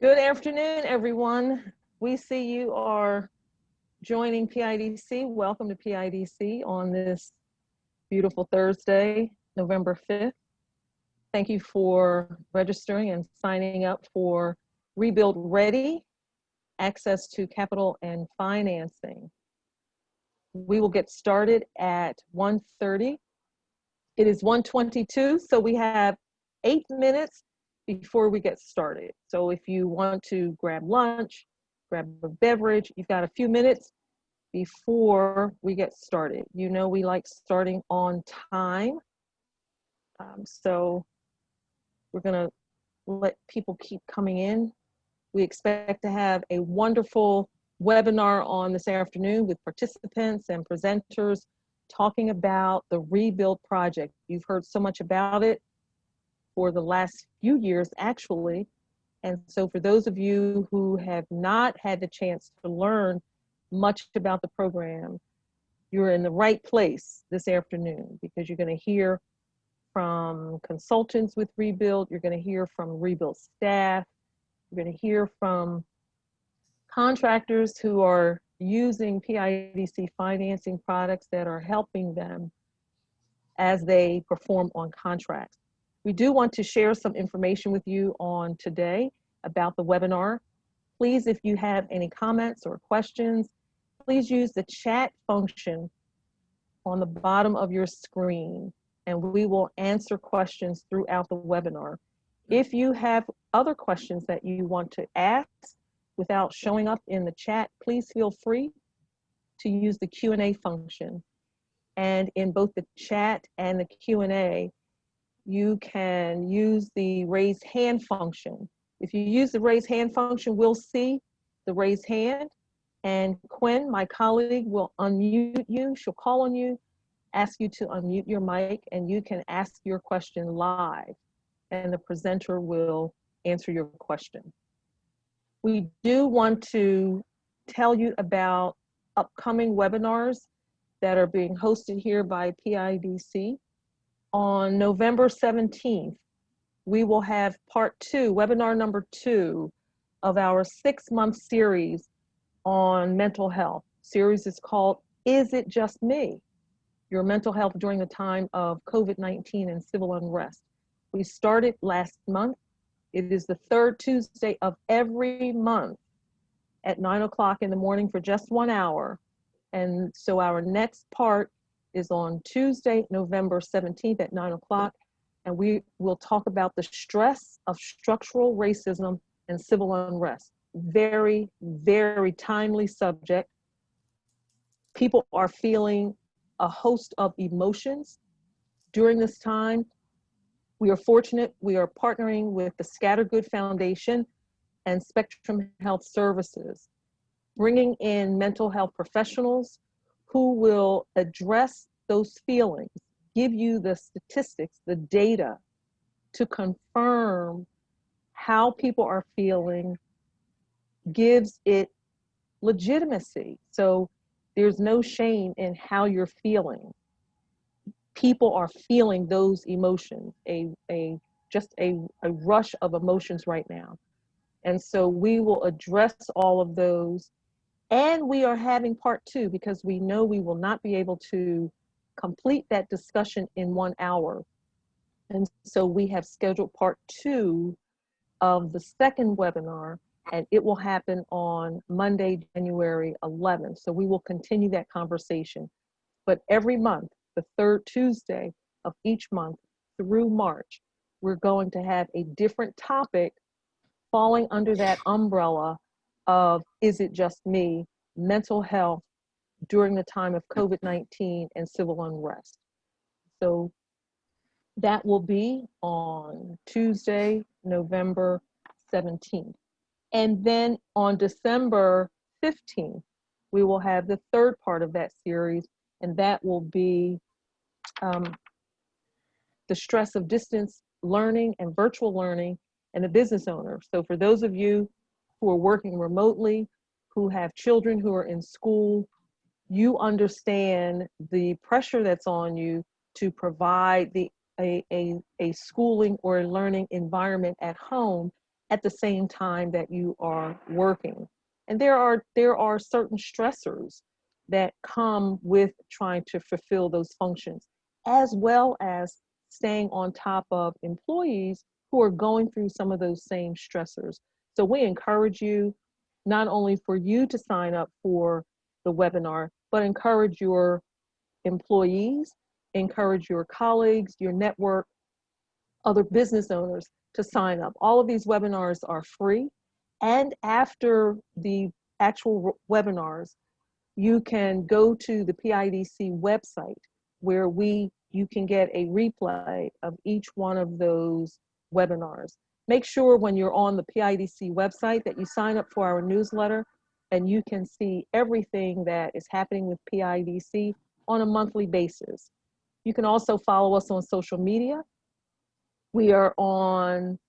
Good afternoon, everyone. We see you are joining PIDC. Welcome to PIDC on this beautiful Thursday, November 5th. Thank you for registering and signing up for Rebuild Ready, Access to Capital and Financing. We will get started at 1:30. It is 1:22, so we have 8 minutes before we get started. So if you want to grab lunch, grab a beverage, you've got a few minutes before we get started. You know we like starting on time. So we're gonna let people keep coming in. We expect to have a wonderful webinar on this afternoon with participants and presenters talking about the Rebuild project. You've heard so much about it for the last few years, actually. And so for those of you who have not had the chance to learn much about the program, you're in the right place this afternoon because you're going to hear from consultants with Rebuild, you're going to hear from Rebuild staff, you're going to hear from contractors who are using PIDC financing products that are helping them as they perform on contracts. We do want to share some information with you on today about the webinar. Please, if you have any comments or questions, please use the chat function on the bottom of your screen, and we will answer questions throughout the webinar. If you have other questions that you want to ask without showing up in the chat, please feel free to use the Q&A function. And in both the chat and the Q&A, you can use the raise hand function. If you use the raise hand function, we'll see the raise hand, and Quinn, my colleague, will unmute you. She'll call on you, ask you to unmute your mic, and you can ask your question live, and the presenter will answer your question. We do want to tell you about upcoming webinars that are being hosted here by PIDC. On November 17th, we will have part 2, webinar number 2 of our 6-month series on mental health. Series is called, Is It Just Me? Your mental health during the time of COVID-19 and civil unrest. We started last month. It is the third Tuesday of every month at 9 o'clock in the morning for just 1 hour. And so our next part is on Tuesday, November 17th at 9 o'clock, and we will talk about the stress of structural racism and civil unrest. Very, very timely subject. People are feeling a host of emotions during this time. We are fortunate, we are partnering with the Scattergood Foundation and Spectrum Health Services, bringing in mental health professionals who will address those feelings, give you the statistics, the data to confirm how people are feeling, gives it legitimacy. So there's no shame in how you're feeling. People are feeling those emotions, just a rush of emotions right now. And so we will address all of those. And we are having part 2 because we know we will not be able to complete that discussion in 1 hour. And so we have scheduled part 2 of the second webinar, and it will happen on Monday, January 11th. So we will continue that conversation. But every month, the third Tuesday of each month through March, we're going to have a different topic falling under that umbrella of Is It Just Me? Mental health during the time of COVID-19 and civil unrest. So that will be on Tuesday, November 17th. And then on December 15th, we will have the third part of that series, and that will be the stress of distance learning and virtual learning and the business owner. So for those of you who are working remotely, who have children who are in school, you understand the pressure that's on you to provide a schooling or learning environment at home at the same time that you are working. And there are certain stressors that come with trying to fulfill those functions, as well as staying on top of employees who are going through some of those same stressors. So we encourage you not only for you to sign up for the webinar, but encourage your employees, encourage your colleagues, your network, other business owners to sign up. All of these webinars are free. And after the actual webinars, you can go to the PIDC website where you can get a replay of each one of those webinars. Make sure when you're on the PIDC website that you sign up for our newsletter, and you can see everything that is happening with PIDC on a monthly basis. You can also follow us on social media. We are on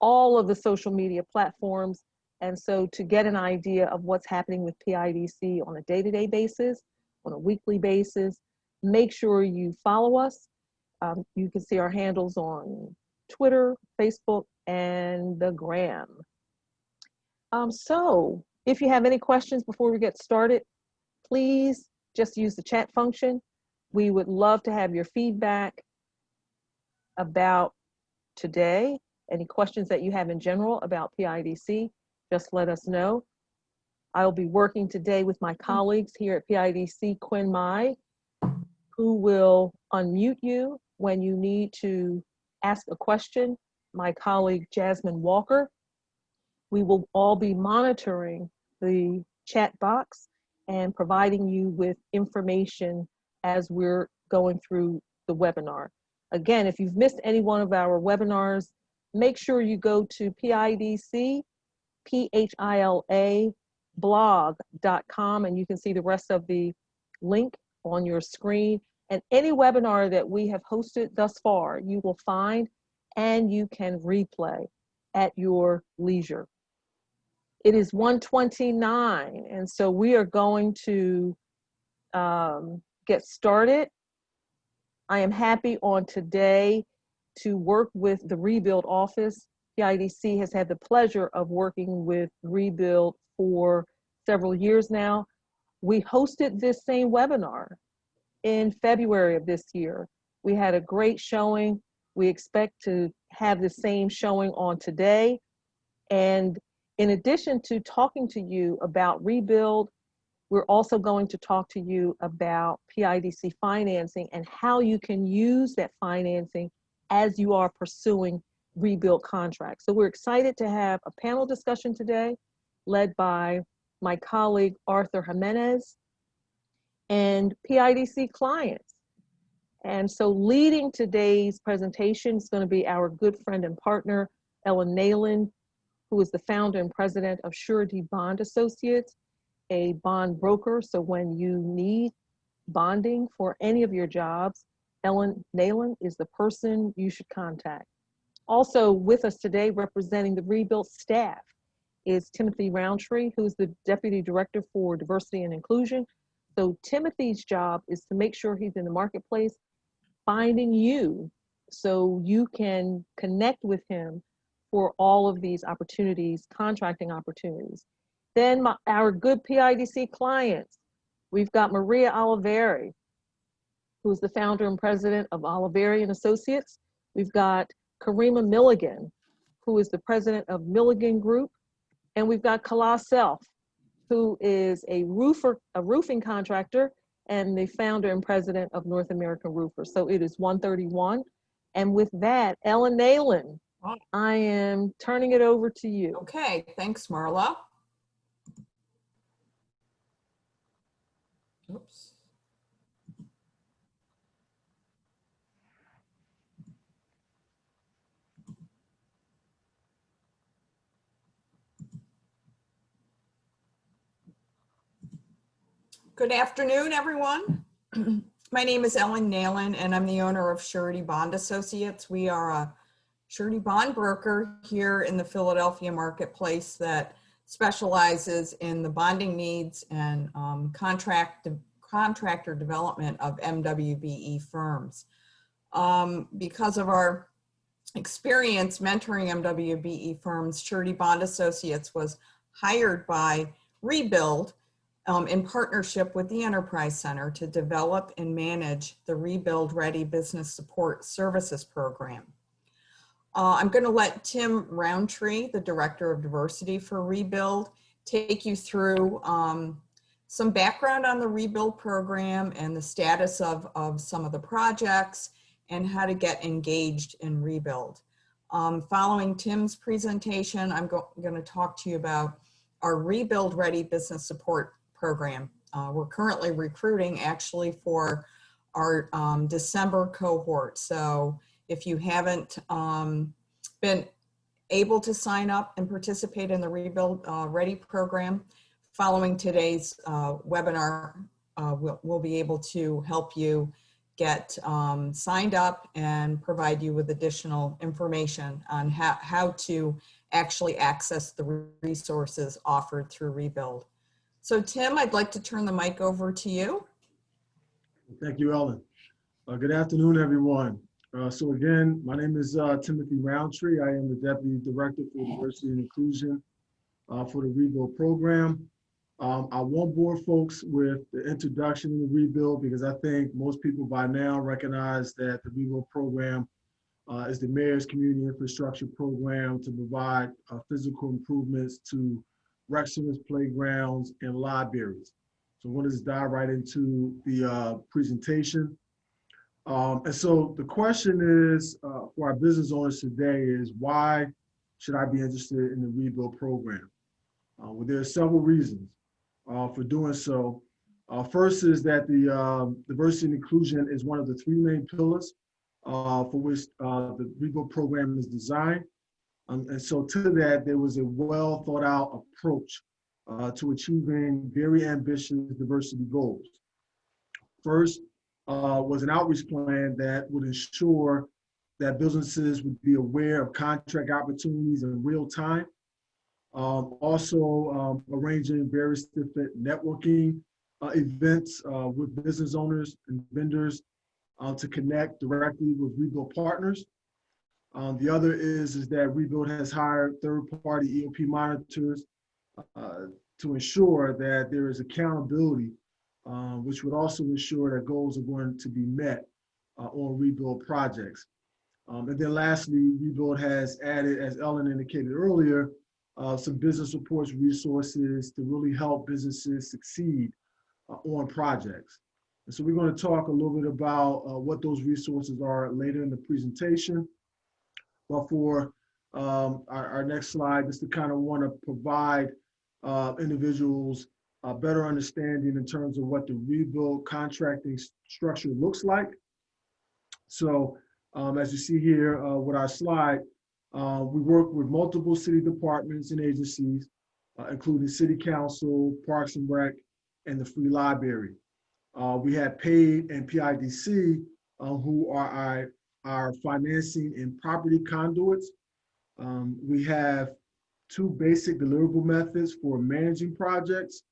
all of the social media platforms. And so to get an idea of what's happening with PIDC on a day-to-day basis, on a weekly basis, make sure you follow us. You can see our handles on Twitter, Facebook, and the Gram. So if you have any questions before we get started, please just use the chat function. We would love to have your feedback about today. Any questions that you have in general about PIDC, just let us know. I'll be working today with my colleagues here at PIDC, Quinn Mai, who will unmute you when you need to ask a question. My colleague, Jasmine Walker. We will all be monitoring the chat box and providing you with information as we're going through the webinar. Again, if you've missed any one of our webinars, make sure you go to PIDC, PHILA blog.com, and you can see the rest of the link on your screen. And any webinar that we have hosted thus far, you will find and you can replay at your leisure. It is 1:29, and so we are going to get started. I am happy on today to work with the Rebuild office. PIDC has had the pleasure of working with Rebuild for several years now. We hosted this same webinar in February of this year. We had a great showing. We expect to have the same showing on today. And in addition to talking to you about Rebuild, we're also going to talk to you about PIDC financing and how you can use that financing as you are pursuing Rebuild contracts. So we're excited to have a panel discussion today led by my colleague, Arthur Jimenez, and PIDC clients. And so leading today's presentation is going to be our good friend and partner, Ellen Nayland, who is the founder and president of Surety Bond Associates, a bond broker. So when you need bonding for any of your jobs, Ellen Nayland is the person you should contact. Also with us today representing the Rebuild staff is Timothy Roundtree, who's the Deputy Director for Diversity and Inclusion. So Timothy's job is to make sure he's in the marketplace, finding you so you can connect with him for all of these opportunities, contracting opportunities. Then our good PIDC clients, we've got Maria Oliveri, who's the founder and president of Oliveri and Associates. We've got Karima Milligan, who is the president of Milligan Group. And we've got Kala Self, who is a roofing contractor and the founder and president of North American Roofers. So it is 1:31. And with that, Ellen Nayland, I am turning it over to you. Okay, thanks, Marla. Oops. Good afternoon, everyone. My name is Ellen Nayland, and I'm the owner of Surety Bond Associates. We are a surety bond broker here in the Philadelphia marketplace that specializes in the bonding needs and contractor development of MWBE firms. Because of our experience mentoring MWBE firms, Surety Bond Associates was hired by Rebuild in partnership with the Enterprise Center to develop and manage the Rebuild Ready Business Support Services Program. I'm going to let Tim Roundtree, the Director of Diversity for Rebuild, take you through some background on the Rebuild program and the status of some of the projects and how to get engaged in Rebuild. Following Tim's presentation, I'm going to talk to you about our Rebuild Ready Business Support Program. We're currently recruiting actually for our December cohort. So if you haven't been able to sign up and participate in the Rebuild Ready program, following today's webinar, we'll be able to help you get signed up and provide you with additional information on how to actually access the resources offered through Rebuild. So Tim, I'd like to turn the mic over to you. Thank you, Ellen. Good afternoon, everyone. So again, my name is Timothy Roundtree. I am the Deputy Director for Diversity and Inclusion for the Rebuild program. I won't bore folks with the introduction of the Rebuild because I think most people by now recognize that the Rebuild program is the Mayor's Community Infrastructure Program to provide physical improvements to rec centers, playgrounds, and libraries. So I'm going to just dive right into the presentation. And so the question is, for our business owners today is, why should I be interested in the Rebuild program? Well, there are several reasons for doing so. First is that the diversity and inclusion is one of the three main pillars for which the Rebuild program is designed. And so to that, there was a well thought out approach to achieving very ambitious diversity goals. First was an outreach plan that would ensure that businesses would be aware of contract opportunities in real time. Also arranging various different networking events with business owners and vendors to connect directly with Rebuild partners. The other is that Rebuild has hired third-party EOP monitors to ensure that there is accountability, which would also ensure that goals are going to be met on Rebuild projects. And then lastly, Rebuild has added, as Ellen indicated earlier, some business reports resources to really help businesses succeed on projects. And so we're going to talk a little bit about what those resources are later in the presentation. But for our next slide, just to kind of want to provide individuals a better understanding in terms of what the Rebuild contracting structure looks like. So as you see here with our slide, we work with multiple city departments and agencies, including City Council, Parks and Rec, and the Free Library. We have PAID and PIDC, who are our financing and property conduits. We have two basic deliverable methods for managing projects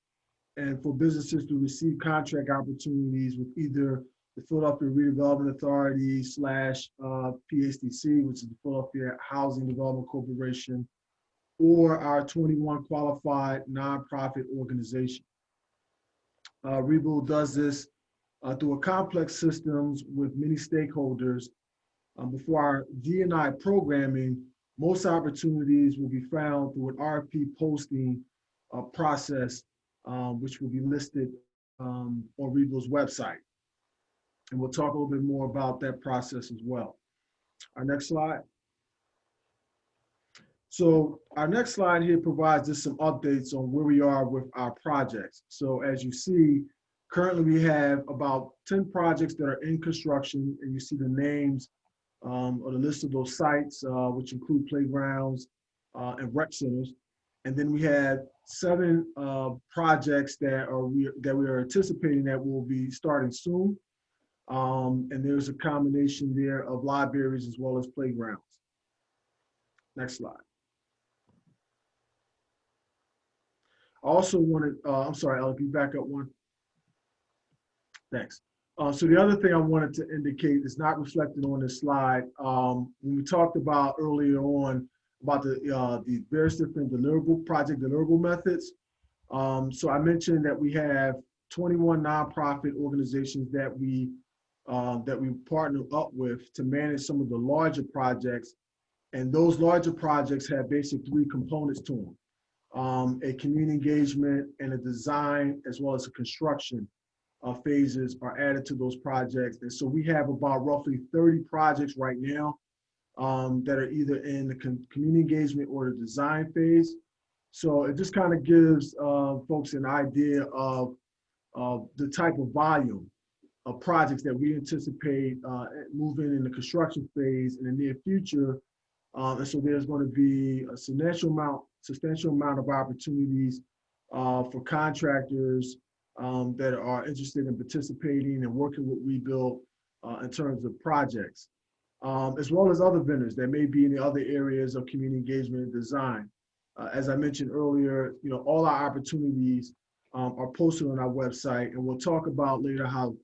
and for businesses to receive contract opportunities with either the Philadelphia Redevelopment Authority / PHDC, which is the Philadelphia Housing Development Corporation, or our 21 qualified nonprofit organization. Rebuild does this through a complex systems with many stakeholders. Before our D&I programming, most opportunities will be found through an RFP posting process, which will be listed on Rebuild's website. And we'll talk a little bit more about that process as well. Our next slide. So our next slide here provides us some updates on where we are with our projects. So as you see, currently we have about 10 projects that are in construction, and you see the names or the list of those sites, which include playgrounds and rec centers. And then we have 7 projects that we are anticipating that will be starting soon. And there's a combination there of libraries as well as playgrounds. Next slide. I also wanted, I'm sorry, Ellen, can you back up one? Thanks. So the other thing I wanted to indicate is not reflected on this slide. When we talked about earlier on about the various different project deliverable methods. So I mentioned that we have 21 nonprofit organizations that we partner up with to manage some of the larger projects. And those larger projects have basically three components to them. A community engagement and a design, as well as a construction phases are added to those projects. And so we have about roughly 30 projects right now that are either in the community engagement or the design phase. So it just kind of gives folks an idea of the type of volume of projects that we anticipate moving in the construction phase in the near future. And so there's going to be a substantial amount of opportunities for contractors that are interested in participating and working with Rebuild in terms of projects, as well as other vendors that may be in the other areas of community engagement and design. As I mentioned earlier, all our opportunities are posted on our website, and we'll talk about later how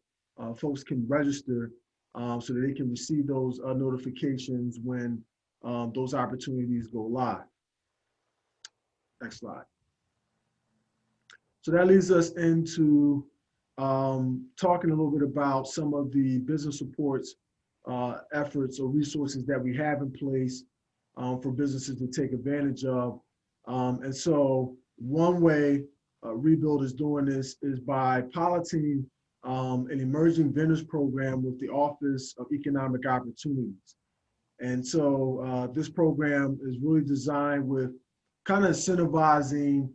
folks can register so that they can receive those notifications when those opportunities go live. Next slide. So that leads us into talking a little bit about some of the business supports efforts or resources that we have in place for businesses to take advantage of. And so one way Rebuild is doing this is by piloting an emerging vendors program with the Office of Economic Opportunities. And so this program is really designed with kind of incentivizing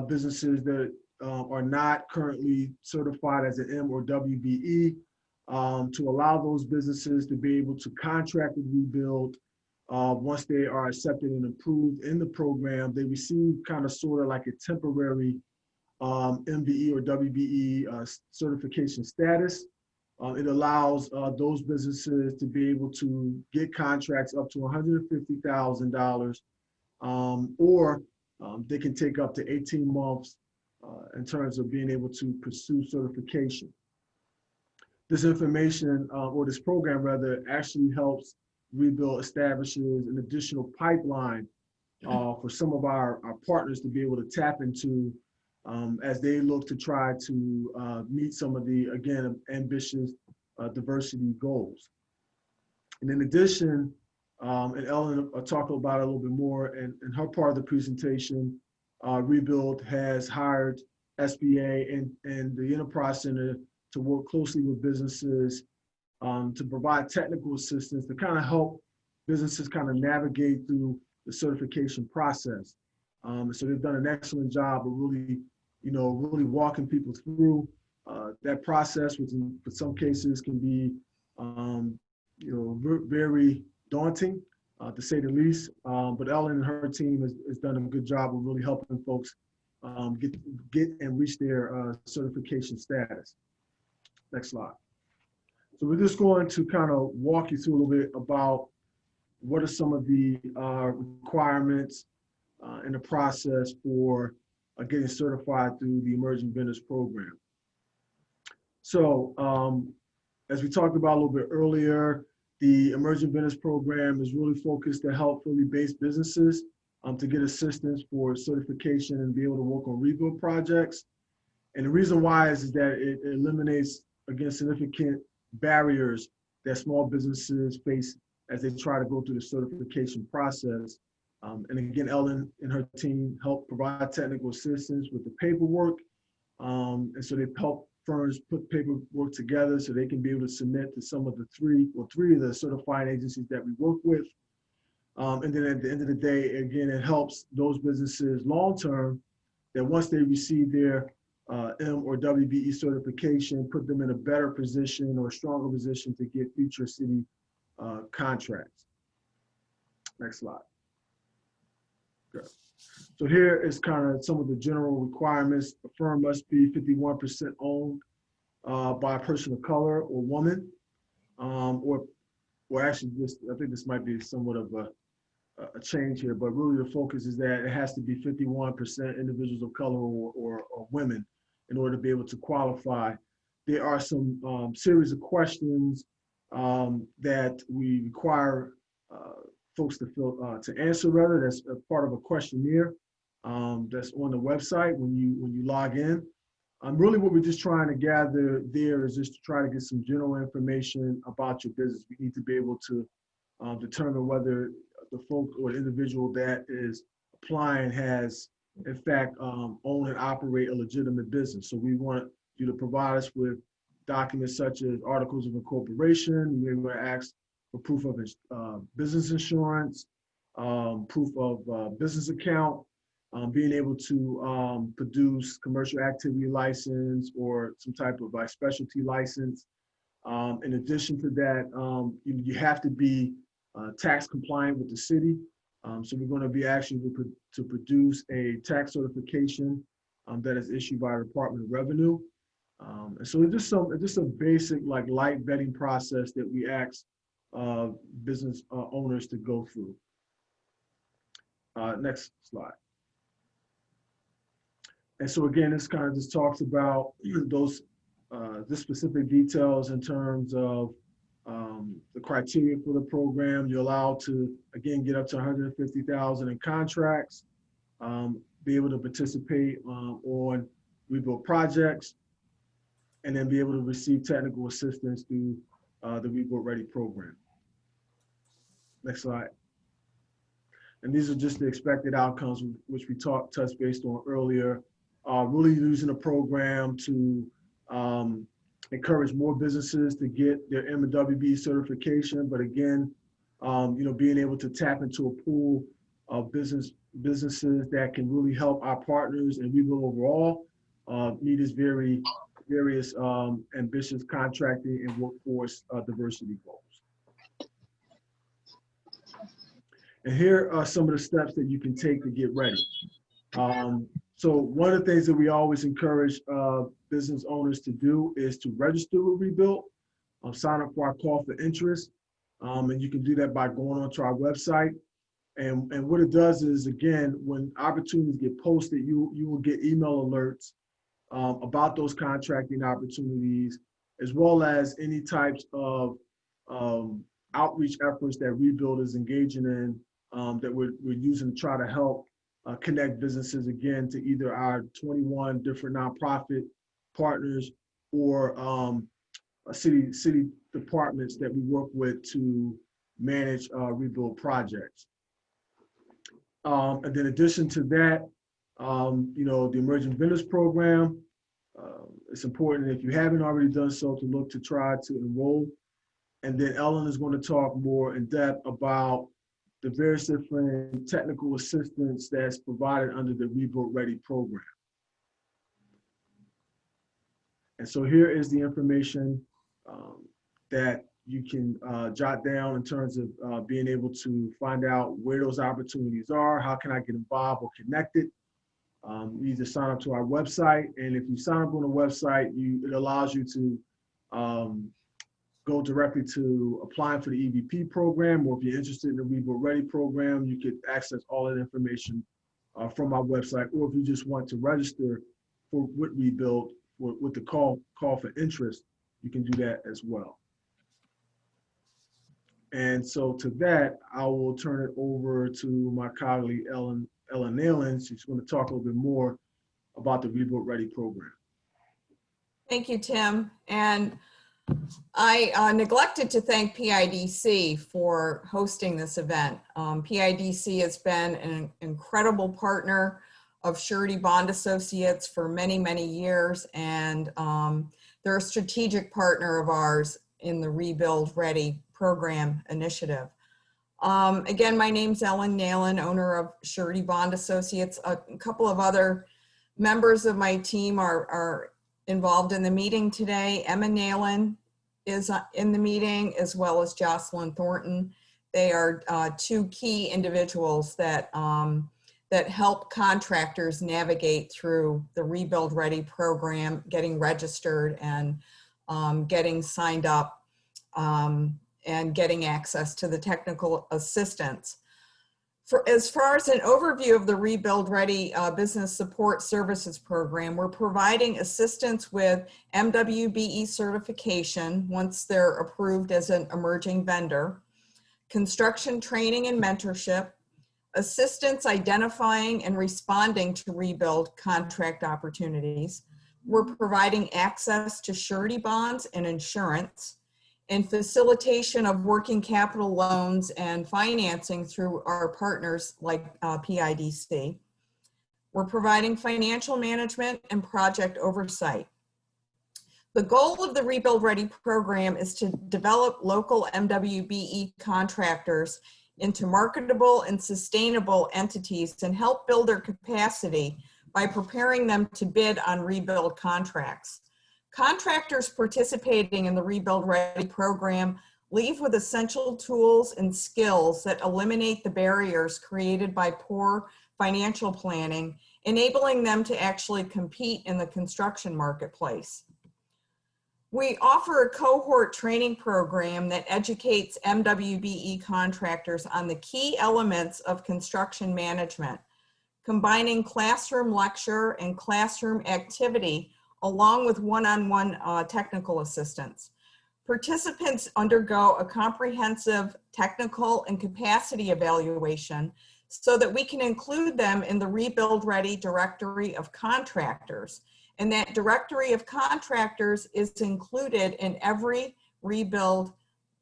businesses that are not currently certified as an M or WBE to allow those businesses to be able to contract with Rebuild. Once they are accepted and approved in the program, they receive kind of sort of like a temporary MBE or WBE certification status. It allows those businesses to be able to get contracts up to $150,000, or they can take up to 18 months in terms of being able to pursue certification. This information, or this program rather, actually helps Rebuild establishes an additional pipeline for some of our partners to be able to tap into as they look to try to meet some of the, again, ambitious diversity goals. And in addition, and Ellen will talk about it a little bit more in her part of the presentation, Rebuild has hired SBA and the Enterprise Center to work closely with businesses to provide technical assistance to kind of help businesses kind of navigate through the certification process. So they've done an excellent job of really, really walking people through that process, which in some cases can be, very daunting, to say the least. But Ellen and her team has done a good job of really helping folks get and reach their certification status. Next slide. So we're just going to kind of walk you through a little bit about what are some of the requirements in the process for getting certified through the Emerging Vendors Program. So as we talked about a little bit earlier, the Emerging Vendors Program is really focused to help fully based businesses to get assistance for certification and be able to work on rebuild projects. And the reason why is that it eliminates, again, significant barriers that small businesses face as they try to go through the certification process. And again, Ellen and her team help provide technical assistance with the paperwork. And so they help firms put paperwork together so they can be able to submit to some of the three of the certifying agencies that we work with. And then at the end of the day, again, it helps those businesses long-term that once they receive their M or WBE certification, put them in a better position or a stronger position to get future city contracts. Next slide. Good. So here is kind of some of the general requirements. A firm must be 51% owned by a person of color or woman, or actually this, I think this might be somewhat of a change here, but really the focus is that it has to be 51% individuals of color or women in order to be able to qualify there are some series of questions that we require folks to answer. Rather, that's a part of a questionnaire that's on the website when you log in. Really, what we're just trying to gather there is just to try to get some general information about your business. We need to be able to determine whether the folk or the individual that is applying has, in fact, own and operate a legitimate business. So we want you to provide us with documents such as articles of incorporation. We may ask for proof of business insurance, proof of business account, being able to produce commercial activity license or some type of specialty license. In addition to that, you have to be tax compliant with the city. So we're going to be asking you to produce a tax certification that is issued by the Department of Revenue. And so it's just a basic light vetting process that we ask business owners to go through. Next slide. And so again, this kind of just talks about those the specific details in terms of the criteria for the program. You're allowed to, again, get up to 150,000 in contracts, be able to participate on rebuild projects, and then be able to receive technical assistance through the Rebuild Ready program. Next slide. And these are just the expected outcomes, which we touched based on earlier. Really using the program to encourage more businesses to get their M&WB certification, but again, being able to tap into a pool of businesses that can really help our partners and Rebuild overall meet its various ambitious contracting and workforce diversity goals. And here are some of the steps that you can take to get ready. So one of the things that we always encourage business owners to do is to register with Rebuild, sign up for our call for interest. And you can do that by going onto our website. And what it does is, again, when opportunities get posted, you will get email alerts about those contracting opportunities, as well as any types of outreach efforts that Rebuild is engaging in that we're using to try to help connect businesses again to either our 21 different nonprofit partners or city departments that we work with to manage Rebuild projects. And then in addition to that, the Emerging Vendors Program, it's important, if you haven't already done so, to look to try to enroll. And then Ellen is going to talk more in depth about the various different technical assistance that's provided under the Rebuild Ready program. And so here is the information that you can jot down in terms of being able to find out where those opportunities are, how can I get involved or connected. You either sign up to our website, and if you sign up on the website, it allows you to go directly to applying for the EVP program, or if you're interested in the Rebuild Ready program, you could access all that information from our website. Or if you just want to register with Rebuild with the call for interest, you can do that as well. And so to that, I will turn it over to my colleague, Ellen Nalen. She's going to talk a little bit more about the Rebuild Ready program. Thank you, Tim. And I neglected to thank PIDC for hosting this event. PIDC has been an incredible partner of Surety Bond Associates for many, many years, and they're a strategic partner of ours in the Rebuild Ready program initiative. Again, my name's Ellen Nalen, owner of Surety Bond Associates. A couple of other members of my team are involved in the meeting today. Emma Nalen is in the meeting, as well as Jocelyn Thornton. They are two key individuals that that help contractors navigate through the Rebuild Ready program, getting registered and getting signed up and getting access to the technical assistance. As far as an overview of the Rebuild Ready Business Support Services Program, we're providing assistance with MWBE certification once they're approved as an emerging vendor, construction training and mentorship, assistance identifying and responding to rebuild contract opportunities. We're providing access to surety bonds and insurance, and facilitation of working capital loans and financing through our partners like PIDC. We're providing financial management and project oversight. The goal of the Rebuild Ready program is to develop local MWBE contractors into marketable and sustainable entities and help build their capacity by preparing them to bid on rebuild contracts. Contractors participating in the Rebuild Ready program leave with essential tools and skills that eliminate the barriers created by poor financial planning, enabling them to actually compete in the construction marketplace. We offer a cohort training program that educates MWBE contractors on the key elements of construction management, combining classroom lecture and classroom activity along with one-on-one technical assistance. Participants undergo a comprehensive technical and capacity evaluation so that we can include them in the Rebuild Ready Directory of Contractors. And that directory of contractors is included in every rebuild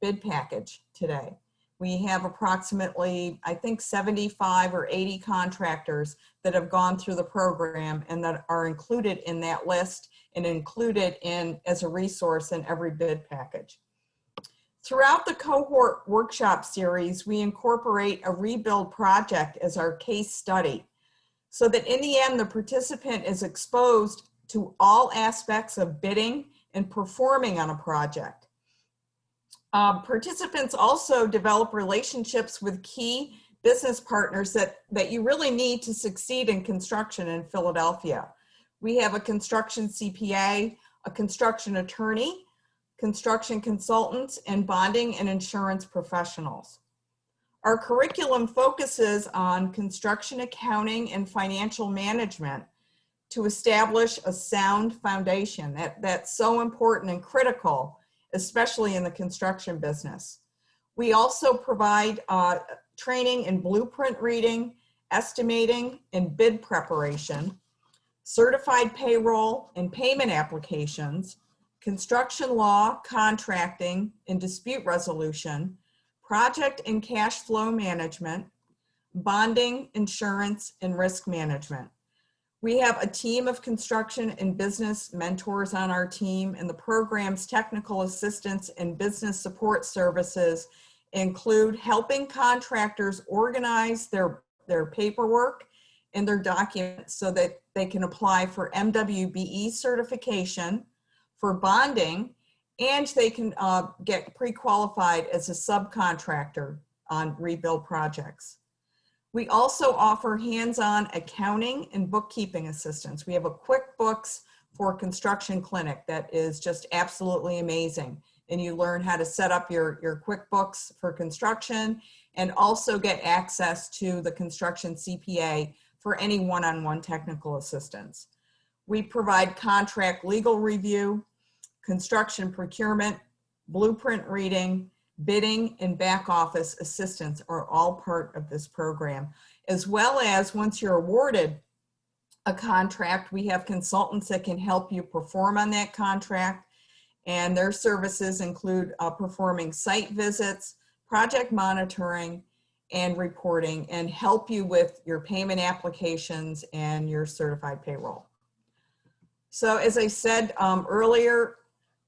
bid package today. We have approximately, I think, 75 or 80 contractors that have gone through the program and that are included in that list and included in as a resource in every bid package. Throughout the cohort workshop series, we incorporate a rebuild project as our case study so that in the end, the participant is exposed to all aspects of bidding and performing on a project. Participants also develop relationships with key business partners that you really need to succeed in construction in Philadelphia. We have a construction CPA, a construction attorney, construction consultants, and bonding and insurance professionals. Our curriculum focuses on construction accounting and financial management to establish a sound foundation. That's so important and critical, especially in the construction business. We also provide training in blueprint reading, estimating, and bid preparation, certified payroll and payment applications, construction law, contracting, and dispute resolution, project and cash flow management, bonding, insurance, and risk management. We have a team of construction and business mentors on our team, and the program's technical assistance and business support services include helping contractors organize their paperwork and their documents so that they can apply for MWBE certification, for bonding, and they can get pre-qualified as a subcontractor on rebuild projects. We also offer hands-on accounting and bookkeeping assistance. We have a QuickBooks for construction clinic that is just absolutely amazing. And you learn how to set up your QuickBooks for construction and also get access to the construction CPA for any one-on-one technical assistance. We provide contract legal review, construction procurement, blueprint reading, bidding, and back office assistance are all part of this program. As well as once you're awarded a contract, we have consultants that can help you perform on that contract, and their services include performing site visits, project monitoring, and reporting, and help you with your payment applications and your certified payroll. So as I said earlier,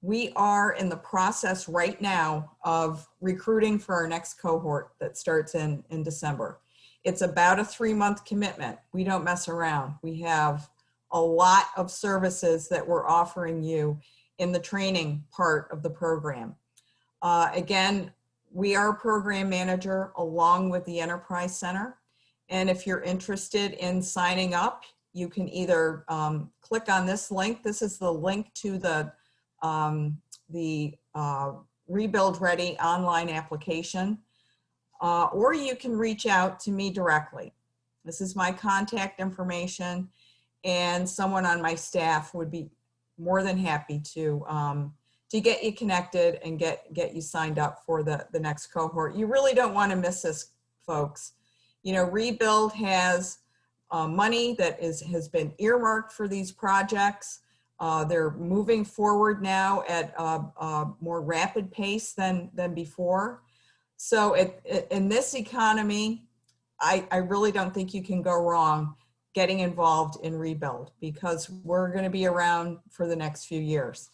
we are in the process right now of recruiting for our next cohort that starts in December. It's about a 3-month commitment. We don't mess around. We have a lot of services that we're offering you in the training part of the program. Again, we are a program manager along with the Enterprise Center. And if you're interested in signing up, you can either click on this link. This is the link to the Rebuild Ready online application. or you can reach out to me directly. This is my contact information, and someone on my staff would be more than happy to get you connected and get you signed up for the next cohort. You really don't want to miss this, folks. You know, Rebuild has money that has been earmarked for these projects. They're moving forward now at a more rapid pace than before. So in this economy, I really don't think you can go wrong getting involved in Rebuild, because we're going to be around for the next few years.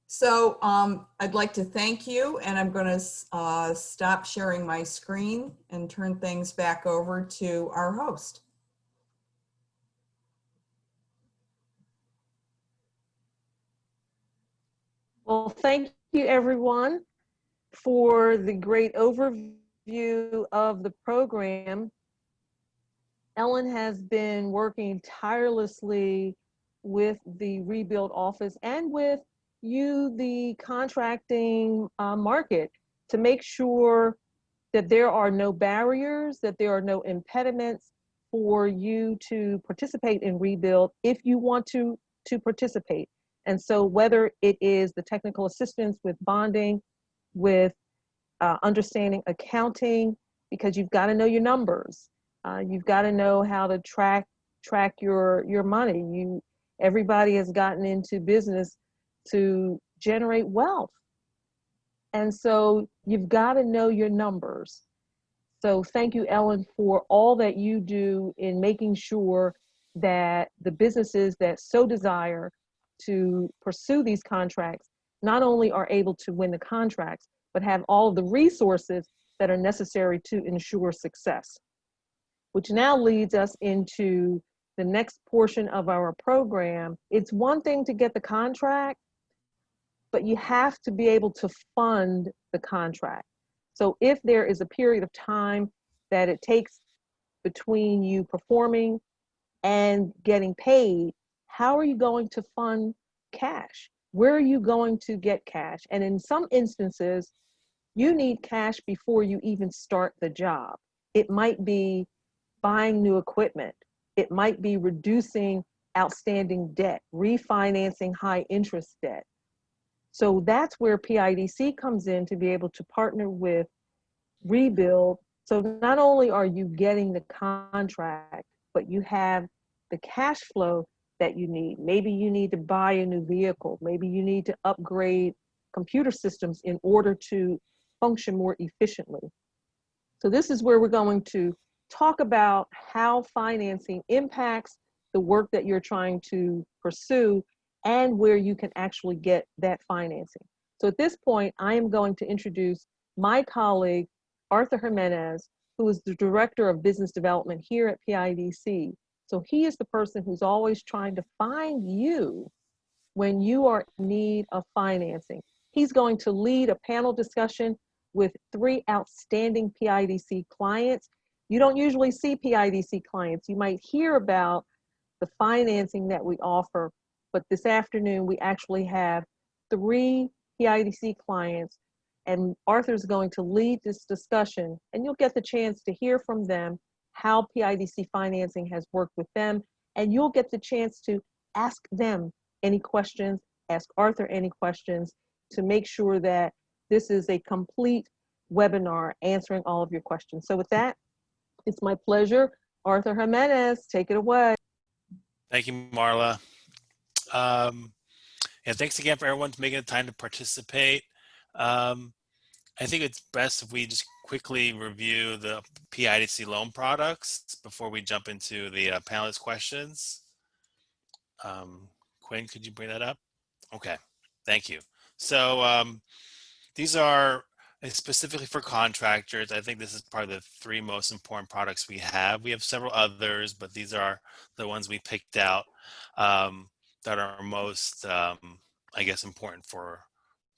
So I'd like to thank you, and I'm going to stop sharing my screen and turn things back over to our host. Well, thank you everyone for the great overview of the program. Ellen has been working tirelessly with the Rebuild office and with you, the contracting market, to make sure that there are no barriers, that there are no impediments for you to participate in Rebuild if you want to participate. And so whether it is the technical assistance with bonding, with understanding accounting, because you've got to know your numbers. You've got to know how to track your money. Everybody has gotten into business to generate wealth. And so you've got to know your numbers. So thank you, Ellen, for all that you do in making sure that the businesses that so desire to pursue these contracts not only are able to win the contracts, but have all of the resources that are necessary to ensure success. Which now leads us into the next portion of our program. It's one thing to get the contract, but you have to be able to fund the contract. So if there is a period of time that it takes between you performing and getting paid, how are you going to fund cash? Where are you going to get cash? And in some instances, you need cash before you even start the job. It might be buying new equipment. It might be reducing outstanding debt, refinancing high interest debt. So that's where PIDC comes in to be able to partner with Rebuild. So not only are you getting the contract, but you have the cash flow that you need. Maybe you need to buy a new vehicle. Maybe you need to upgrade computer systems in order to function more efficiently. So this is where we're going to talk about how financing impacts the work that you're trying to pursue and where you can actually get that financing. So at this point, I am going to introduce my colleague, Arthur Jimenez, who is the Director of Business Development here at PIDC. So he is the person who's always trying to find you when you are in need of financing. He's going to lead a panel discussion with 3 outstanding PIDC clients. You don't usually see PIDC clients. You might hear about the financing that we offer, but this afternoon we actually have 3 PIDC clients, and Arthur's going to lead this discussion, and you'll get the chance to hear from them how PIDC financing has worked with them, and you'll get the chance to ask them any questions, ask Arthur any questions, to make sure that this is a complete webinar answering all of your questions. So with that, it's my pleasure. Arthur Jimenez, take it away. Thank you, Marla. And thanks again for everyone making the time to participate. I think it's best if we just quickly review the PIDC loan products before we jump into the panelist questions. Quinn, could you bring that up? Okay, thank you. So these are specifically for contractors. I think this is probably the 3 most important products we have. We have several others, but these are the ones we picked out that are most, I guess, important for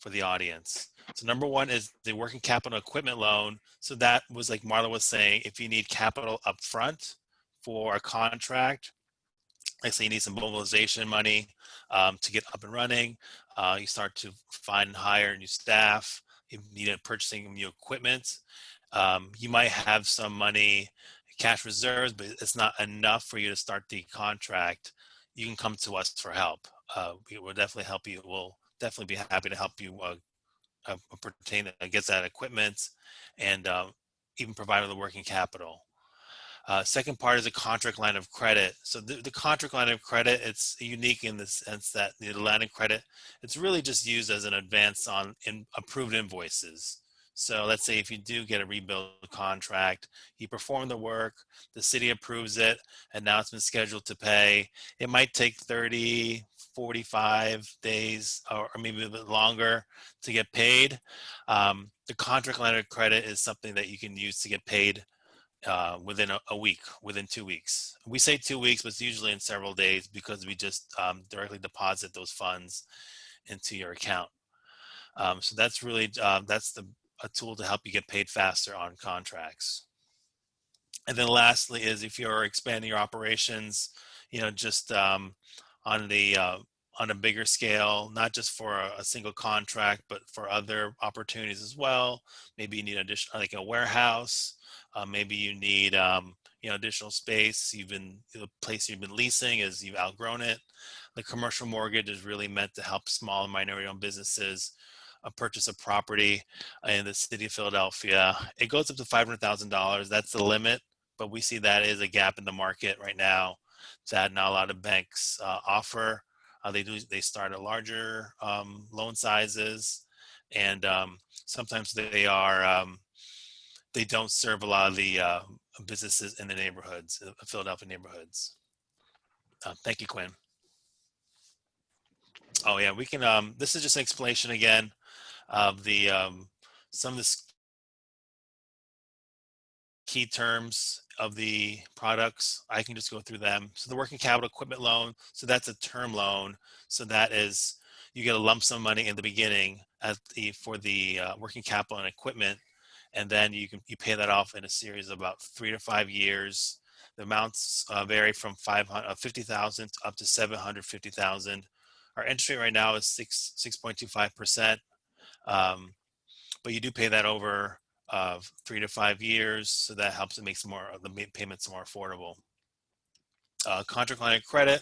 the audience. So number 1 is the working capital equipment loan. So that was, like Marla was saying, if you need capital up front for a contract, like say you need some mobilization money to get up and running, you start to find and hire new staff, purchasing new equipment. You might have some money, cash reserves, but it's not enough for you to start the contract. You can come to us for help. We will definitely help you. We'll definitely be happy to help you pertain gets that equipment and even provide with the working capital. Second part is a contract line of credit. So the contract line of credit, it's unique in the sense that the line of credit, it's really just used as an advance on approved invoices. So let's say if you do get a rebuild contract, you perform the work, the city approves it, and now it's been scheduled to pay. It might take 30, 45 days or maybe a bit longer to get paid. The contract line of credit is something that you can use to get paid within a week, within 2 weeks. We say 2 weeks, but it's usually in several days because we just directly deposit those funds into your account. So that's really, that's a tool to help you get paid faster on contracts. And then lastly is if you're expanding your operations, just on a bigger scale, not just for a single contract, but for other opportunities as well. Maybe you need additional, like a warehouse. Maybe you need, additional space. The place you've been leasing is you've outgrown it. The commercial mortgage is really meant to help small and minority-owned businesses purchase a property in the city of Philadelphia. It goes up to $500,000. That's the limit, but we see that is a gap in the market right now that not a lot of banks offer. They start at larger loan sizes, and sometimes they don't serve a lot of the businesses in the neighborhoods, Philadelphia neighborhoods. Thank you, Quinn. Oh yeah, we can. This is just an explanation again of the some of the key terms of the products. I can just go through them. So the working capital equipment loan, so that's a term loan. So that is, you get a lump sum money in the beginning for the working capital and equipment, and then you pay that off in a series of about 3 to 5 years. The amounts vary from 50,000 up to 750,000. Our interest rate right now is 6.25%, but you do pay that over 3 to 5 years, so that helps it make the payments more affordable. Contract line of credit.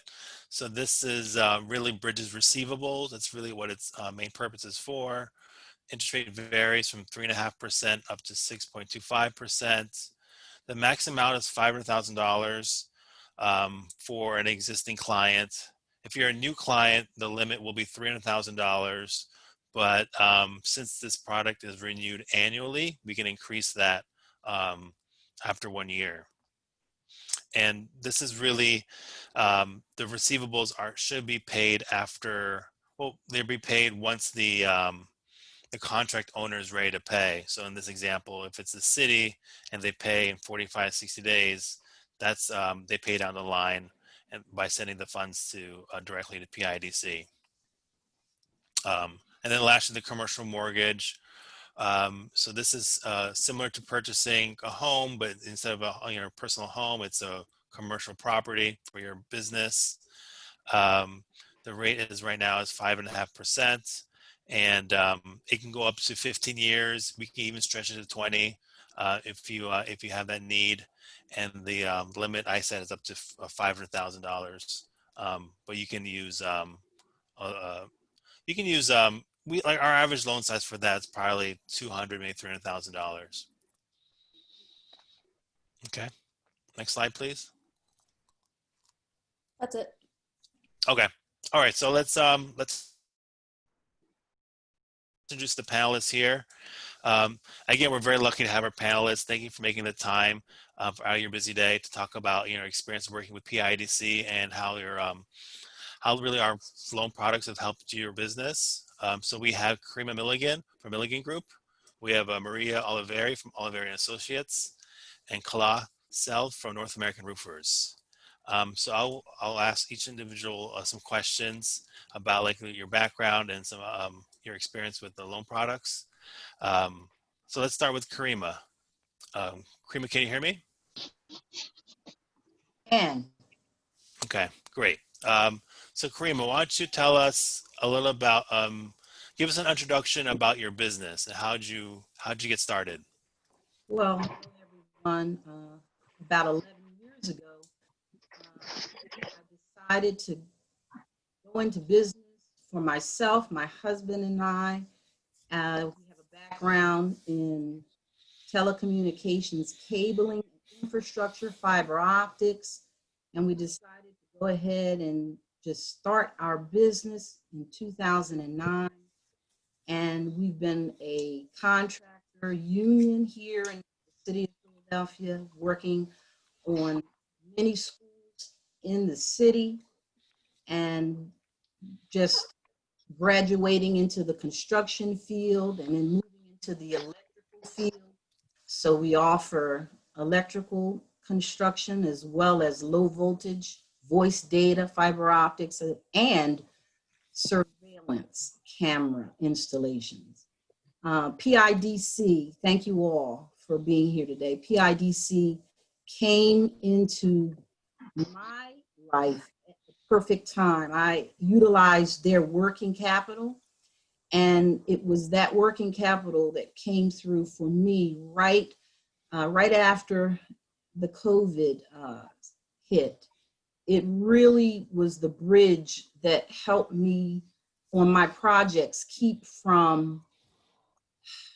So this is really bridges receivables. That's really what its main purpose is for. Interest rate varies from 3.5% up to 6.25%. The max amount is $500,000 for an existing client. If you're a new client, the limit will be $300,000. But since this product is renewed annually, we can increase that after 1 year. And this is really, the receivables should be paid after, well, they'll be paid once the contract owner is ready to pay. So in this example, if it's the city and they pay in 45, 60 days, that's they pay down the line and by sending the funds to directly to PIDC. And then lastly, the commercial mortgage. So this is similar to purchasing a home, but instead of a personal home, it's a commercial property for your business. The rate is right now is 5.5%, and it can go up to 15 years. We can even stretch it to 20 if you have that need. And the limit I said is up to $500,000. But you can use our average loan size for that is probably $200,000, maybe $300,000. Okay, next slide, please. That's it. Okay, all right. So let's introduce the panelists here. Again, we're very lucky to have our panelists. Thank you for making the time out of your busy day to talk about experience working with PIDC and how really our loan products have helped your business. So we have Karima Milligan from Milligan Group. We have Maria Oliveri from Oliveri Associates, and Kala Sel from North American Roofers. So I'll ask each individual some questions about like your background and some your experience with the loan products. So let's start with Karima. Karima, can you hear me? And Okay, great. So Karima, why don't you tell us a little about give us an introduction about your business and how'd you get started? Well, everyone, about 11 years ago, I decided to go into business for myself, my husband and I. We have a background in telecommunications, cabling, infrastructure, fiber optics, and we decided to go ahead and just start our business in 2009. And we've been a contractor union here in the city of Philadelphia, working on many schools in the city and just graduating into the construction field and then moving into the electrical field. So we offer electrical construction as well as low voltage, voice data, fiber optics, and surveillance camera installations. PIDC, thank you all for being here today. PIDC came into my life at the perfect time. I utilized their working capital, and it was that working capital that came through for me right after the COVID hit. It really was the bridge that helped me on my projects keep from,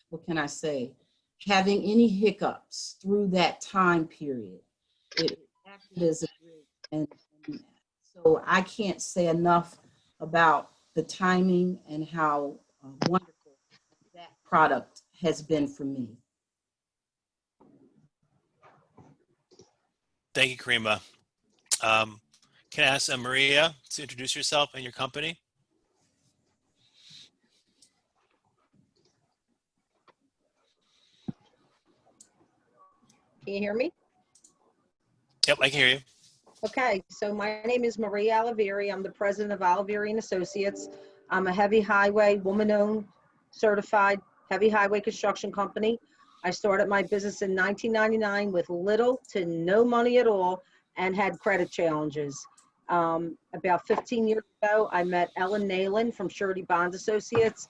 what can I say, having any hiccups through that time period. It acted as a bridge. And so I can't say enough about the timing and how wonderful that product has been for me. Thank you, Karima. Can I ask Maria to introduce yourself and your company? Can you hear me? Yep, I can hear you. Okay, so my name is Maria Oliveri. I'm the president of Oliveri and Associates. I'm a heavy highway, woman-owned, certified heavy highway construction company. I started my business in 1999 with little to no money at all and had credit challenges. About 15 years ago, I met Ellen Nalen from Surety Bond Associates.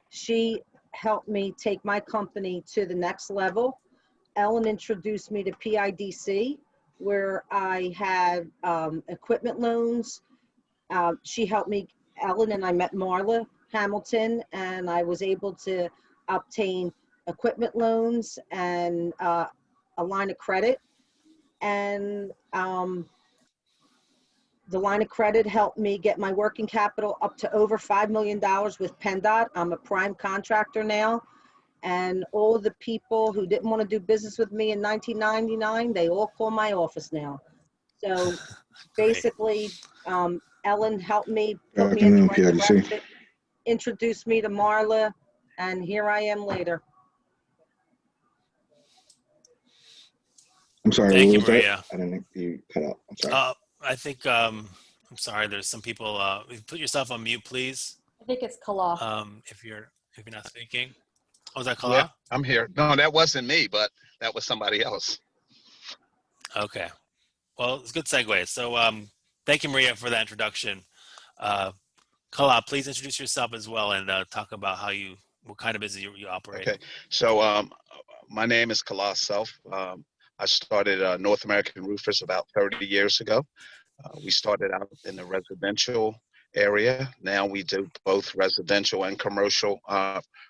She helped me take my company to the next level. Ellen introduced me to PIDC, where I had equipment loans. She helped me, Ellen and I met Marla Hamilton, and I was able to obtain equipment loans and a line of credit. And the line of credit helped me get my working capital up to over $5 million with PennDOT. I'm a prime contractor now. And all the people who didn't want to do business with me in 1999, they all call my office now. So basically, Ellen helped me, put me in the right direction, introduced me to Marla, and here I am later. I'm sorry. Thank What you, was Maria. that? I didn't think you cut out. I'm sorry. I think, I'm sorry, there's some people, put yourself on mute, please. I think it's Kala. If you're not speaking. Oh, is that Yeah, Kala? I'm here. No, that wasn't me, but that was somebody else. Okay. Well, it's a good segue. So thank you, Maria, for that introduction. Kala, please introduce yourself as well and talk about what kind of business you operate. Okay, so my name is Kala Self. I started North American Roofers about 30 years ago. We started out in the residential area. Now we do both residential and commercial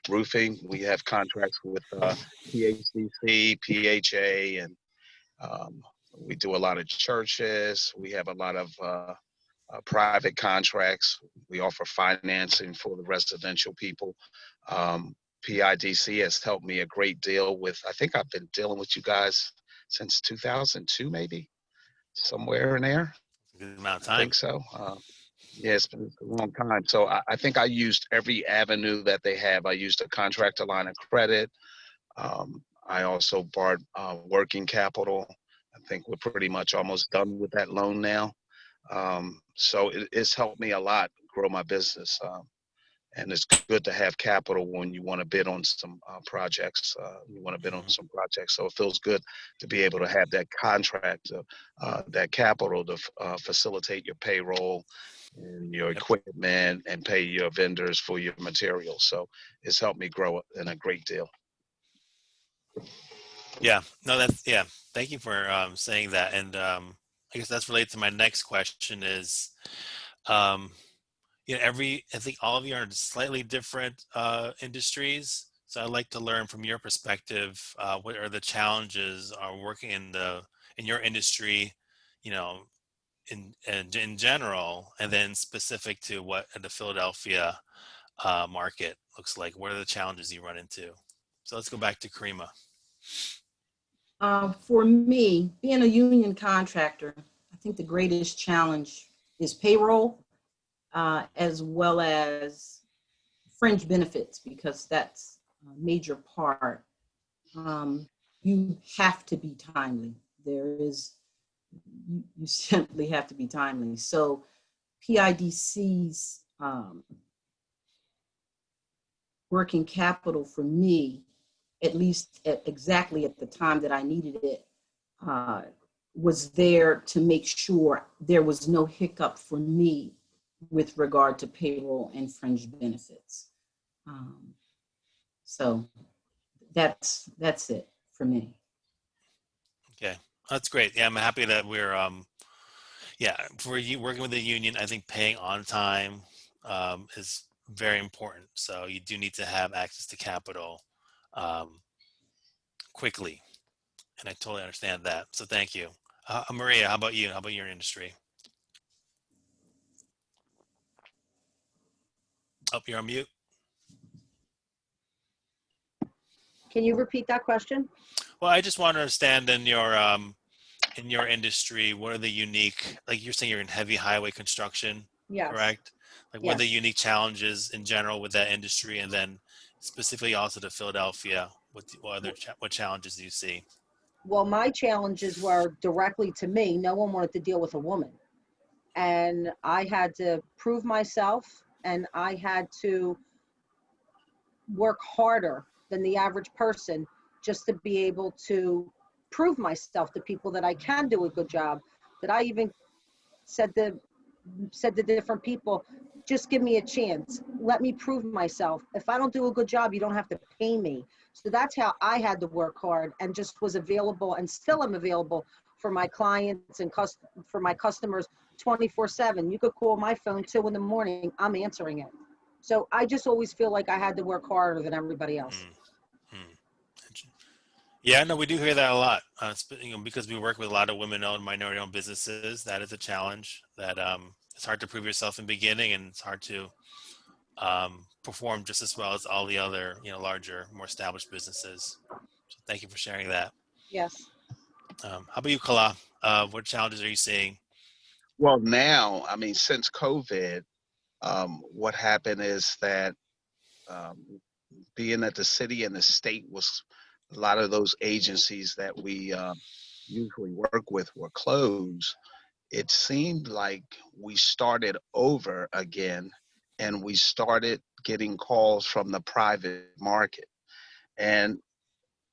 roofing. We have contracts with PACC, PHA, and we do a lot of churches. We have a lot of private contracts. We offer financing for the residential people. PIDC has helped me a great deal with, I think I've been dealing with you guys since 2002, maybe somewhere in there. Good amount of I time. think so. Yeah, it's been a long time. So I think I used every avenue that they have. I used a contractor line of credit. I also borrowed working capital. I think we're pretty much almost done with that loan now. So it's helped me a lot grow my business. And it's good to have capital when you want to bid on some projects. So it feels good to be able to have that contract, that capital to facilitate your payroll and your Yep. equipment and pay your vendors for your materials. So it's helped me grow in a great deal. Yeah, no, that's, yeah. Thank you for saying that. And I guess that's related to my next question is, um, I think all of you are in slightly different industries. So I'd like to learn from your perspective, what are the challenges are working in your industry, you know, in general, and then specific to what the Philadelphia market looks like. What are the challenges you run into? So let's go back to Karima. For me, being a union contractor, I think the greatest challenge is payroll, as well as fringe benefits, because that's a major part. You have to be timely. You simply have to be timely. So PIDC's working capital for me, at least exactly at the time that I needed it, was there to make sure there was no hiccup for me with regard to payroll and fringe benefits. So that's it for me. Okay, that's great. Yeah, I'm happy that we're yeah, for you working with the union. I think paying on time is very important. So you do need to have access to capital quickly, and I totally understand that. So thank you, Maria. How about you? How about your industry? Oh, you're on mute. Can you repeat that question? Well, I just want to understand in your industry, what are the unique, like you're saying you're in heavy highway construction, Yes. correct? Like what are the unique challenges in general with that industry, and then specifically also to Philadelphia, what challenges do you see? Well, my challenges were directly to me. No one wanted to deal with a woman. And I had to prove myself, and I had to work harder than the average person just to be able to prove myself to people that I can do a good job. That I even said to different people, just give me a chance. Let me prove myself. If I don't do a good job, you don't have to pay me. So that's how I had to work hard, and just was available, and still am available for my clients and for my customers 24/7. You could call my phone 2 a.m, I'm answering it. So I just always feel like I had to work harder than everybody else. Yeah, no, we do hear that a lot. Because we work with a lot of women-owned, minority-owned businesses. That is a challenge. That it's hard to prove yourself in the beginning, and it's hard to perform just as well as all the other, larger, more established businesses. So thank you for sharing that. Yes. How about you, Kala? What challenges are you seeing? Well, now, I mean, since COVID, what happened is that um, being that the city and the state was, a lot of those agencies that we usually work with were closed. It seemed like we started over again, and we started getting calls from the private market. And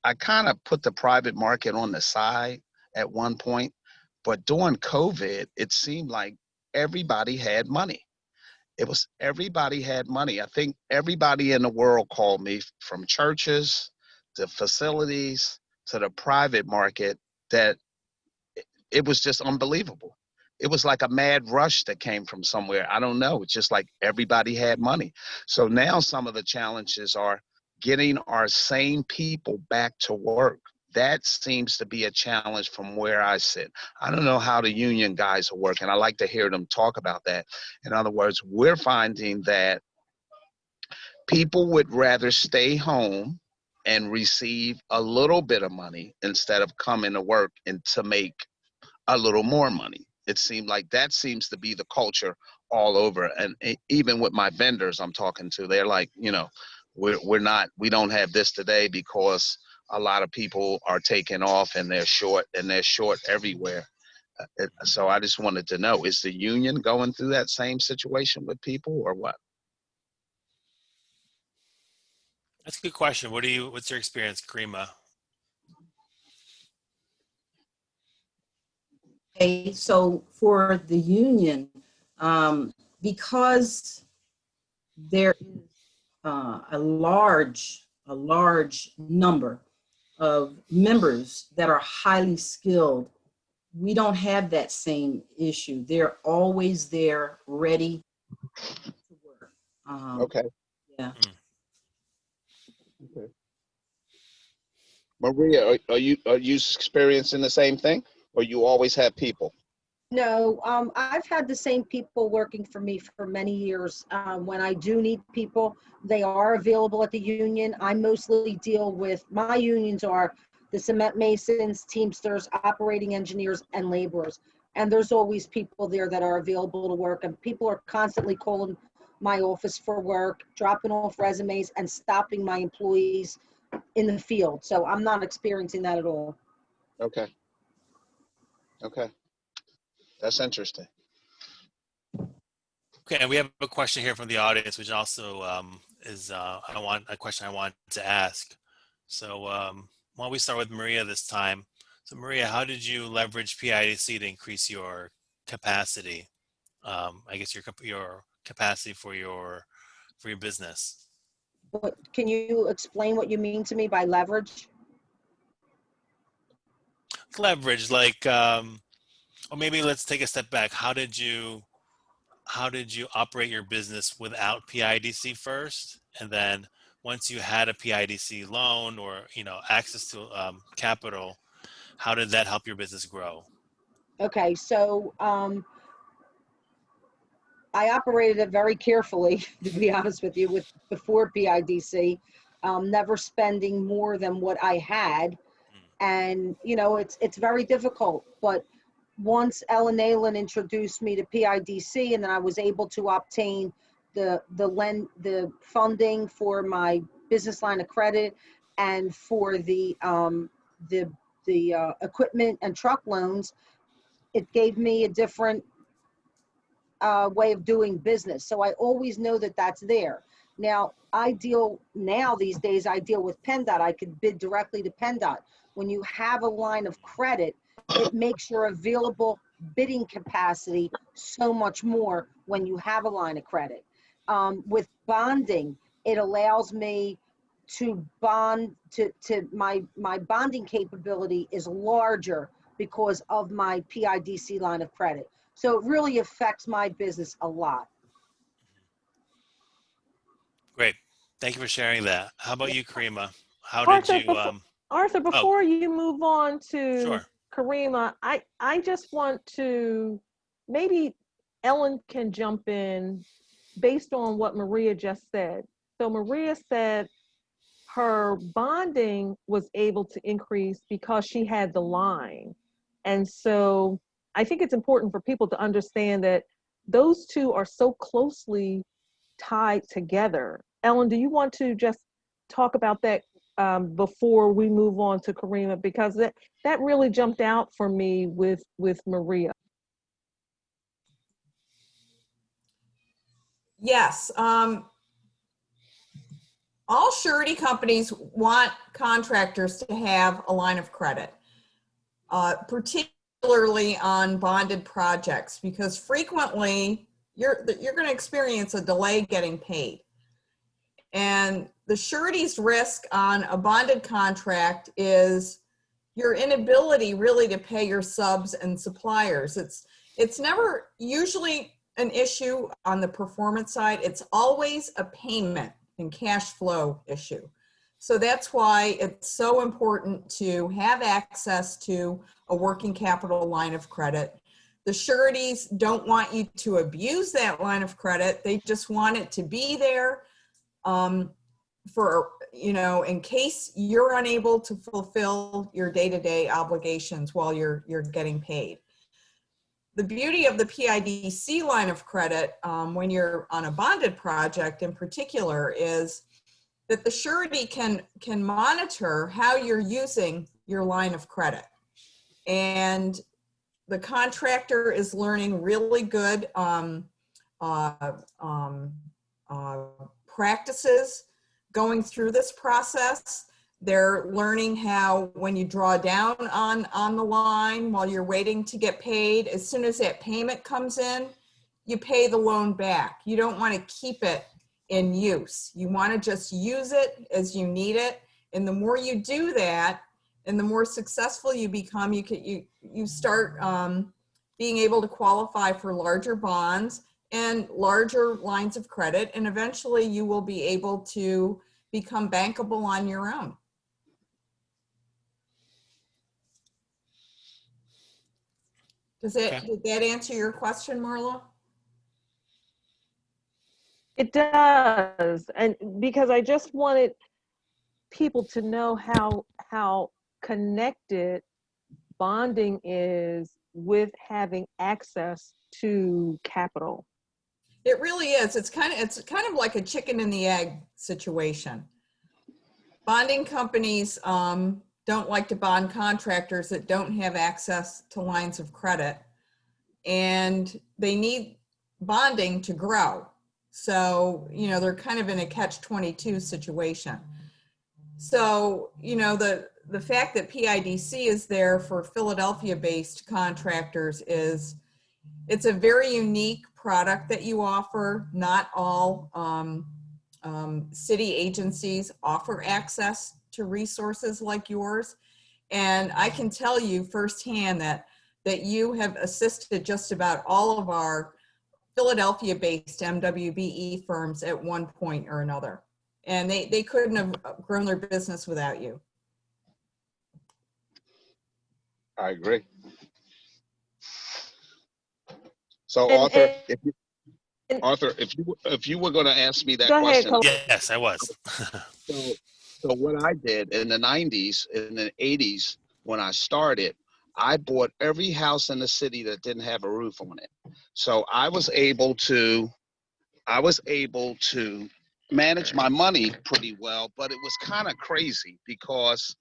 I kind of put the private market on the side at one point, but during COVID, it seemed like everybody had money. It was everybody had money. I think everybody in the world called me, from churches to facilities to the private market, that it was just unbelievable. It was like a mad rush that came from somewhere. I don't know. It's just like everybody had money. So now some of the challenges are getting our same people back to work. That seems to be a challenge from where I sit. I don't know how the union guys are working. I like to hear them talk about that. In other words, we're finding that people would rather stay home and receive a little bit of money instead of coming to work and to make a little more money. It seemed like that seems to be the culture all over. And even with my vendors I'm talking to, they're like, we don't have this today because a lot of people are taking off and they're short everywhere. So I just wanted to know, is the union going through that same situation with people, or what? That's a good question. What's your experience, Karima? Okay, so for the union, because there is a large number of members that are highly skilled, we don't have that same issue. They're always there, ready to work. Okay. Yeah. Okay. Maria, are you experiencing the same thing, or you always have people? No, I've had the same people working for me for many years. When I do need people, they are available at the union. I mostly deal with, my unions are the cement masons, teamsters, operating engineers, and laborers. And there's always people there that are available to work, and people are constantly calling my office for work, dropping off resumes, and stopping my employees in the field. So I'm not experiencing that at all. Okay. Okay. That's interesting. Okay, and we have a question here from the audience, which also is a question I want to ask. So why don't we start with Maria this time? So Maria, how did you leverage PIDC to increase your capacity? I guess your capacity for your business. But can you explain what you mean to me by leverage? Leverage, like, or maybe let's take a step back. How did you operate your business without PIDC first, and then once you had a PIDC loan or access to capital, how did that help your business grow? Okay, so I operated it very carefully, to be honest with you, before PIDC, never spending more than what I had. And, it's very difficult. But once Ellen Nayland introduced me to PIDC, and then I was able to obtain the funding for my business line of credit and for the equipment and truck loans, it gave me a different way of doing business. So I always know that that's there. Now, these days, I deal with PennDOT. I could bid directly to PennDOT. When you have a line of credit, it makes your available bidding capacity so much more when you have a line of credit. With bonding, it allows me to bond, my bonding capability is larger because of my PIDC line of credit. So it really affects my business a lot. Great, thank you for sharing that. How about you, Karima? How did Arthur, you? Arthur, before you move on to Sure. Karima, I just want to, maybe Ellen can jump in based on what Maria just said. So Maria said her bonding was able to increase because she had the line. And so I think it's important for people to understand that those two are so closely tied together. Ellen, do you want to just talk about that before we move on to Karima? Because that really jumped out for me with Maria. Yes. All surety companies want contractors to have a line of credit, particularly on bonded projects, because frequently you're going to experience a delay getting paid. And the surety's risk on a bonded contract is your inability really to pay your subs and suppliers. It's never usually an issue on the performance side. It's always a payment and cash flow issue. So that's why it's so important to have access to a working capital line of credit. The sureties don't want you to abuse that line of credit. They just want it to be there for, in case you're unable to fulfill your day-to-day obligations while you're getting paid. The beauty of the PIDC line of credit when you're on a bonded project in particular is that the surety can monitor how you're using your line of credit. And the contractor is learning really good practices going through this process. They're learning how, when you draw down on the line while you're waiting to get paid, as soon as that payment comes in, you pay the loan back. You don't want to keep it in use. You want to just use it as you need it. And the more you do that, and the more successful you become, you start being able to qualify for larger bonds and larger lines of credit. And eventually you will be able to become bankable on your own. Okay. Did that answer your question, Marla? It does. And because I just wanted people to know how connected bonding is with having access to capital. It really is. It's kind of like a chicken and the egg situation. Bonding companies don't like to bond contractors that don't have access to lines of credit, and they need bonding to grow. So, you know, they're kind of in a catch-22 situation. So, you know, the fact that PIDC is there for Philadelphia-based contractors it's a very unique product that you offer. Not all city agencies offer access to resources like yours. And I can tell you firsthand that you have assisted just about all of our Philadelphia-based MWBE firms at one point or another. And they couldn't have grown their business without you. I agree. So And- Arthur, and- if you were going to ask me that Go ahead, question, Cole. Yes, I was. so what I did in the 90s, in the 80s, when I started, I bought every house in the city that didn't have a roof on it. So I was able to manage my money pretty well, but it was kind of crazy because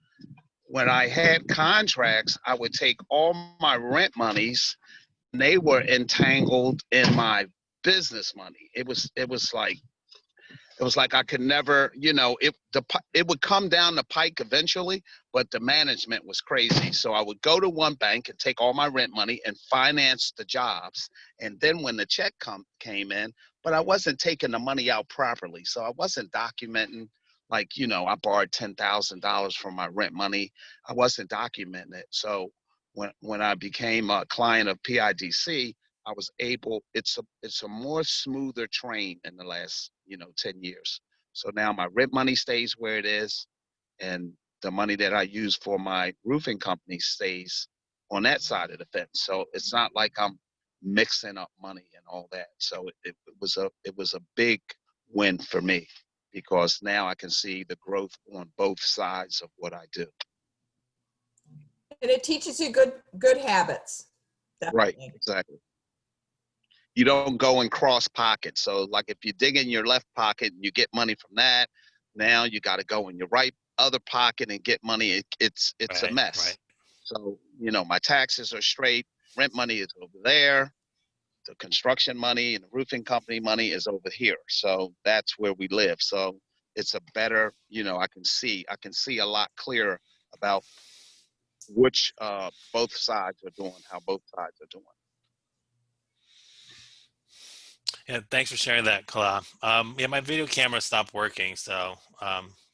when I had contracts, I would take all my rent monies and they were entangled in my business money. It was like I could never, you know, it would come down the pike eventually, but the management was crazy. So I would go to one bank and take all my rent money and finance the jobs. And then when the check came in, but I wasn't taking the money out properly. So I wasn't documenting, like, you know, I borrowed $10,000 from my rent money. I wasn't documenting it. So when I became a client of PIDC, I was able, it's a more smoother train in the last, 10 years. So now my rent money stays where it is, and the money that I use for my roofing company stays on that side of the fence. So it's not like I'm mixing up money and all that. So it was a big win for me, because now I can see the growth on both sides of what I do. And it teaches you good habits. Right, Definitely. exactly. You don't go and cross pockets. So like if you dig in your left pocket and you get money from that, now you got to go in your right other pocket and get money. It's Right, a mess. right. So, my taxes are straight. Rent money is over there. The construction money and the roofing company money is over here. So that's where we live. So it's a better, I can see a lot clearer about which both sides are doing, how both sides are doing. Yeah, thanks for sharing that, Kala. Yeah, my video camera stopped working, so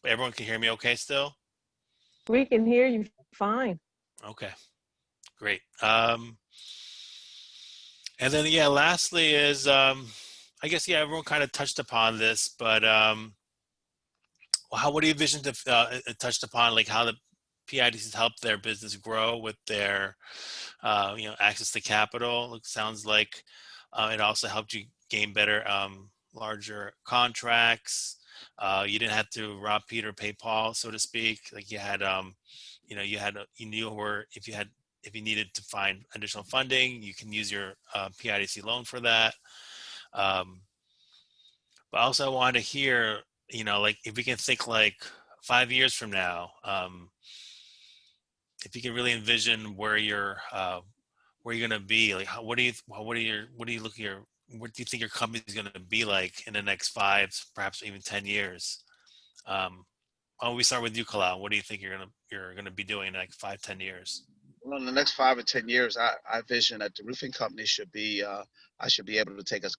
everyone can hear me okay still? We can hear you fine. Okay, great. And then, yeah, lastly is, I guess, yeah, everyone kind of touched upon this, but what do you envision touched upon, like how the PIDCs help their business grow with their, access to capital? It sounds like it also helped you gain better, larger contracts. You didn't have to rob Peter, pay Paul, so to speak. Like you had, you knew where if you needed to find additional funding, you can use your PIDC loan for that. But also I wanted to hear, like if we can think like 5 years from now, if you can really envision where you're going to be, like what do you think your company is going to be like in the next 5, perhaps even 10 years? Why don't we start with you, Kalal? What do you think you're going to be doing in like 5, 10 years? Well, in the next 5 or 10 years, I vision that the roofing company should be, I should be able to take us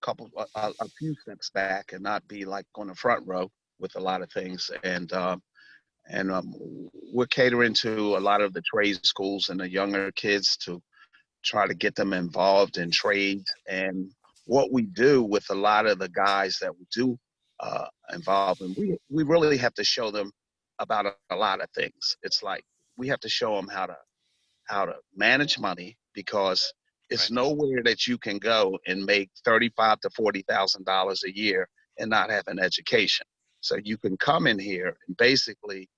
a few steps back and not be like on the front row with a lot of things. And we're catering to a lot of the trade schools and the younger kids to try to get them involved in trades. And what we do with a lot of the guys that we do involve in, we really have to show them about a lot of things. It's like we have to show them how to manage money, because it's Right. nowhere that you can go and make $35,000 to $40,000 a year and not have an education. So you can come in here and basically,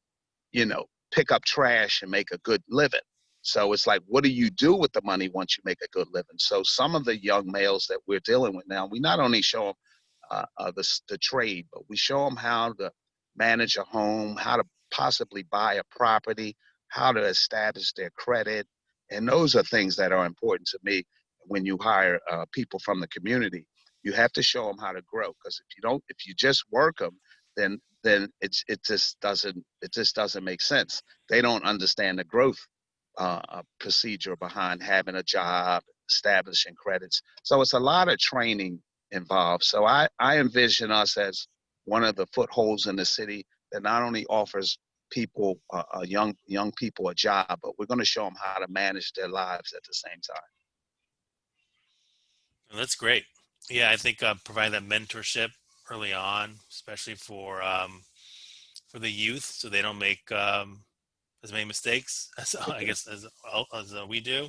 pick up trash and make a good living. So it's like, what do you do with the money once you make a good living? So some of the young males that we're dealing with now, we not only show them the trade, but we show them how to manage a home, how to possibly buy a property, how to establish their credit. And those are things that are important to me when you hire people from the community. You have to show them how to grow, because if you just work them, then it just doesn't make sense. They don't understand the growth procedure behind having a job, establishing credits. So it's a lot of training involved. So I envision us as one of the footholds in the city that not only offers people, young people, a job, but we're going to show them how to manage their lives at the same time. Well, that's great. Yeah, I think providing that mentorship early on, especially for the youth, so they don't make as many mistakes as I guess as we do,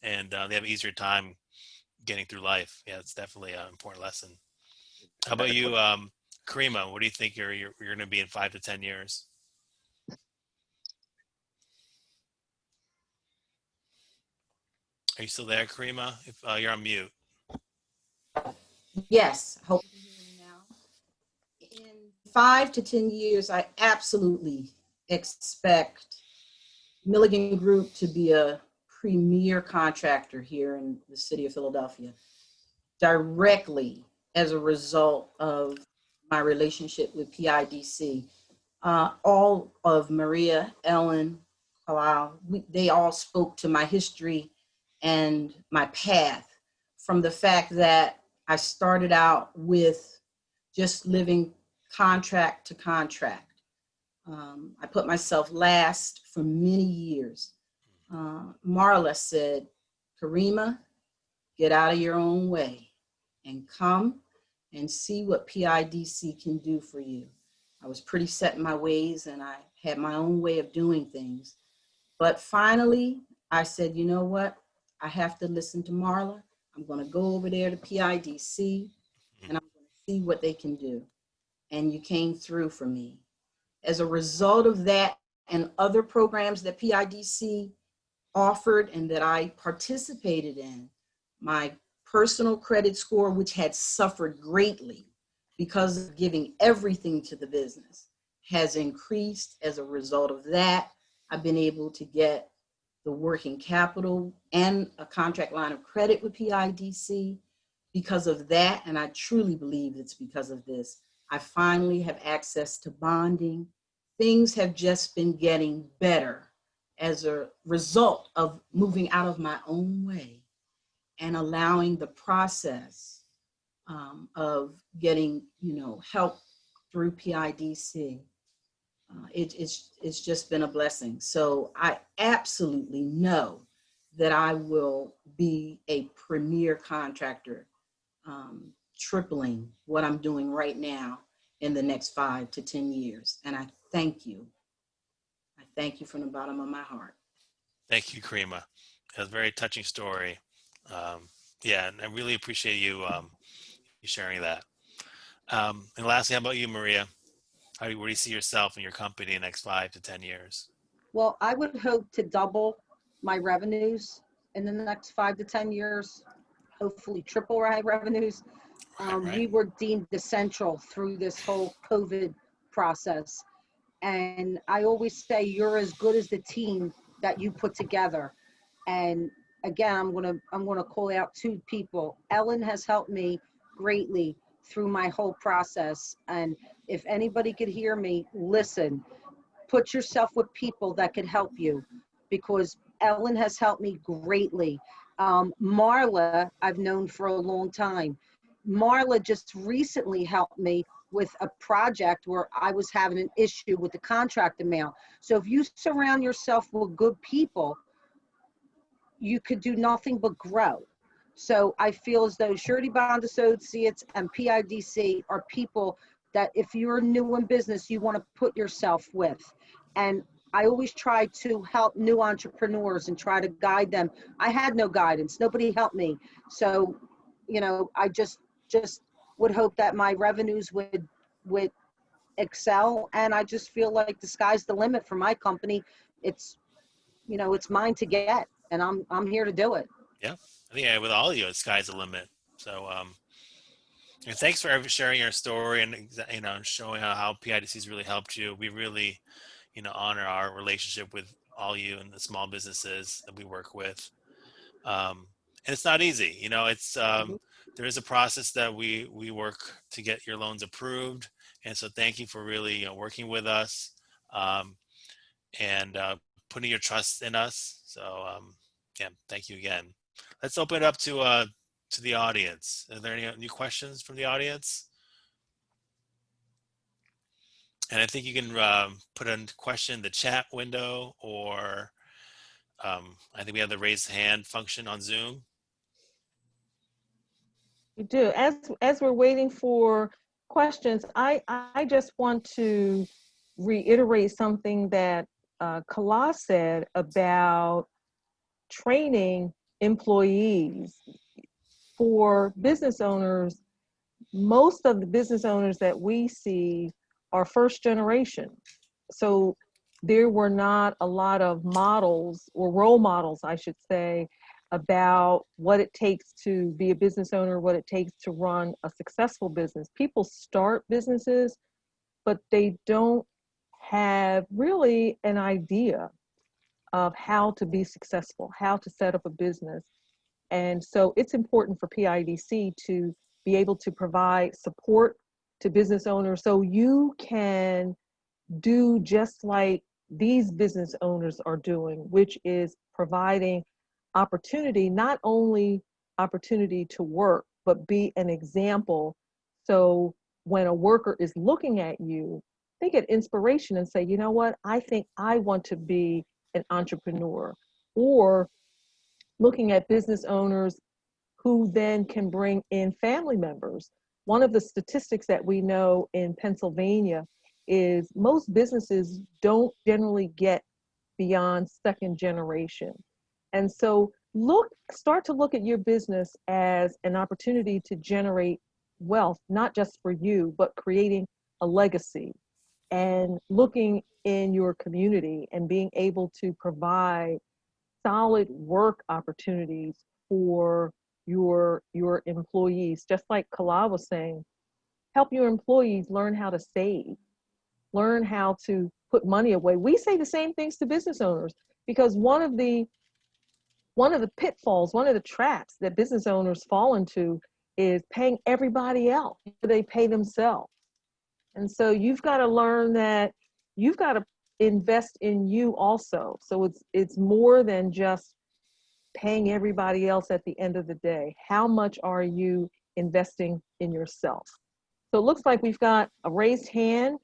and they have an easier time getting through life. Yeah, it's definitely an important lesson. How about you, Karima? What do you think you're going to be in 5 to 10 years? Are you still there, Karima? If you're on mute. Yes, hope you can hear me now. In 5 to 10 years, I absolutely expect Milligan Group to be a premier contractor here in the city of Philadelphia, directly as a result of my relationship with PIDC. All of Maria, Ellen, Carlisle, they all spoke to my history and my path, from the fact that I started out with just living contract to contract. I put myself last for many years. Marla said, Karima, get out of your own way and come and see what PIDC can do for you. I was pretty set in my ways and I had my own way of doing things. But finally, I said, you know what? I have to listen to Marla. I'm going to go over there to PIDC and I'm going to see what they can do. And you came through for me. As a result of that and other programs that PIDC offered and that I participated in, my personal credit score, which had suffered greatly because of giving everything to the business, has increased. As a result of that, I've been able to get the working capital and a contract line of credit with PIDC. Because of that, and I truly believe it's because of this, I finally have access to bonding. Things have just been getting better as a result of moving out of my own way and allowing the process of getting, help through PIDC. It's just been a blessing. So I absolutely know that I will be a premier contractor, tripling what I'm doing right now in the next 5 to 10 years. And I thank you. I thank you from the bottom of my heart. Thank you, Karima. That's a very touching story. Yeah, and I really appreciate you you sharing that. And lastly, how about you, Maria? Where do you see yourself and your company in the next 5 to 10 years? Well, I would hope to double my revenues in the next 5 to 10 years, hopefully triple my revenues. Right. We were deemed essential through this whole COVID process. And I always say you're as good as the team that you put together. And again, I'm gonna call out 2 people. Ellen has helped me greatly through my whole process. And if anybody could hear me, listen, put yourself with people that could help you, because Ellen has helped me greatly. Marla, I've known for a long time. Marla just recently helped me with a project where I was having an issue with the contract amount. So if you surround yourself with good people, you could do nothing but grow. So I feel as though Surety Bond Associates and PIDC are people that if you're new in business, you want to put yourself with. And I always try to help new entrepreneurs and try to guide them. I had no guidance. Nobody helped me. So, you know, I just would hope that my revenues would excel. And I just feel like the sky's the limit for my company. It's, you know, it's mine to get, and I'm here to do it. Yeah, I think with all of you, the sky's the limit. So, and thanks for sharing your story and, you know, showing how PIDC has really helped you. We really, you know, honor our relationship with all you and the small businesses that we work with. And it's not easy, you know, it's, there is a process that we work to get your loans approved. And so thank you for really, you know, working with us, and putting your trust in us. So, yeah, thank you again. Let's open it up to the audience. Are there any questions from the audience? And I think you can put a question in the chat window, or I think we have the raise hand function on Zoom. You do. As we're waiting for questions, I just want to reiterate something that Kala said about training employees. For business owners, most of the business owners that we see are first generation. So there were not a lot of models, or role models, I should say, about what it takes to be a business owner, what it takes to run a successful business. People start businesses, but they don't have really an idea of how to be successful, how to set up a business. And so it's important for PIDC to be able to provide support to business owners so you can do just like these business owners are doing, which is providing opportunity, not only opportunity to work, but be an example. So when a worker is looking at you, they get inspiration and say, you know what, I think I want to be an entrepreneur. Or looking at business owners who then can bring in family members. One of the statistics that we know in Pennsylvania is most businesses don't generally get beyond second generation. And so start to look at your business as an opportunity to generate wealth, not just for you, but creating a legacy and looking in your community and being able to provide solid work opportunities for your employees. Just like Kala was saying, help your employees learn how to save, learn how to put money away. We say the same things to business owners, because one of the pitfalls, one of the traps that business owners fall into is paying everybody else before they pay themselves. And so you've got to learn that you've got to invest in you also. So it's more than just paying everybody else at the end of the day. How much are you investing in yourself? So it looks like we've got a raised hand.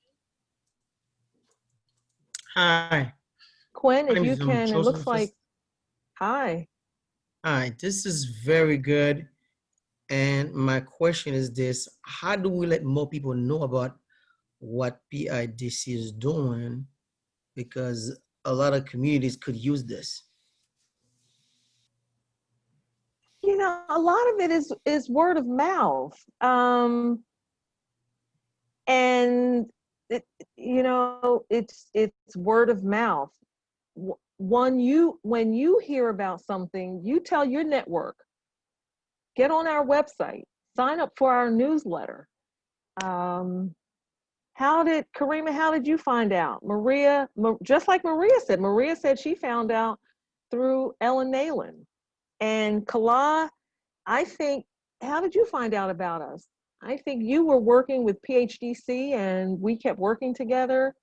Hi. Quinn, My if name you is, can, it looks Joseph. like, hi. Hi, this is very good. And my question is this: how do we let more people know about what PIDC is doing? Because a lot of communities could use this. You know, a lot of it is word of mouth. And you know, it's word of mouth. When you hear about something, you tell your network, get on our website, sign up for our newsletter. Karima, how did you find out? Maria, just like Maria said she found out through Ellen Nalen. And Kala, I think, how did you find out about us? I think you were working with PHDC and we kept working together.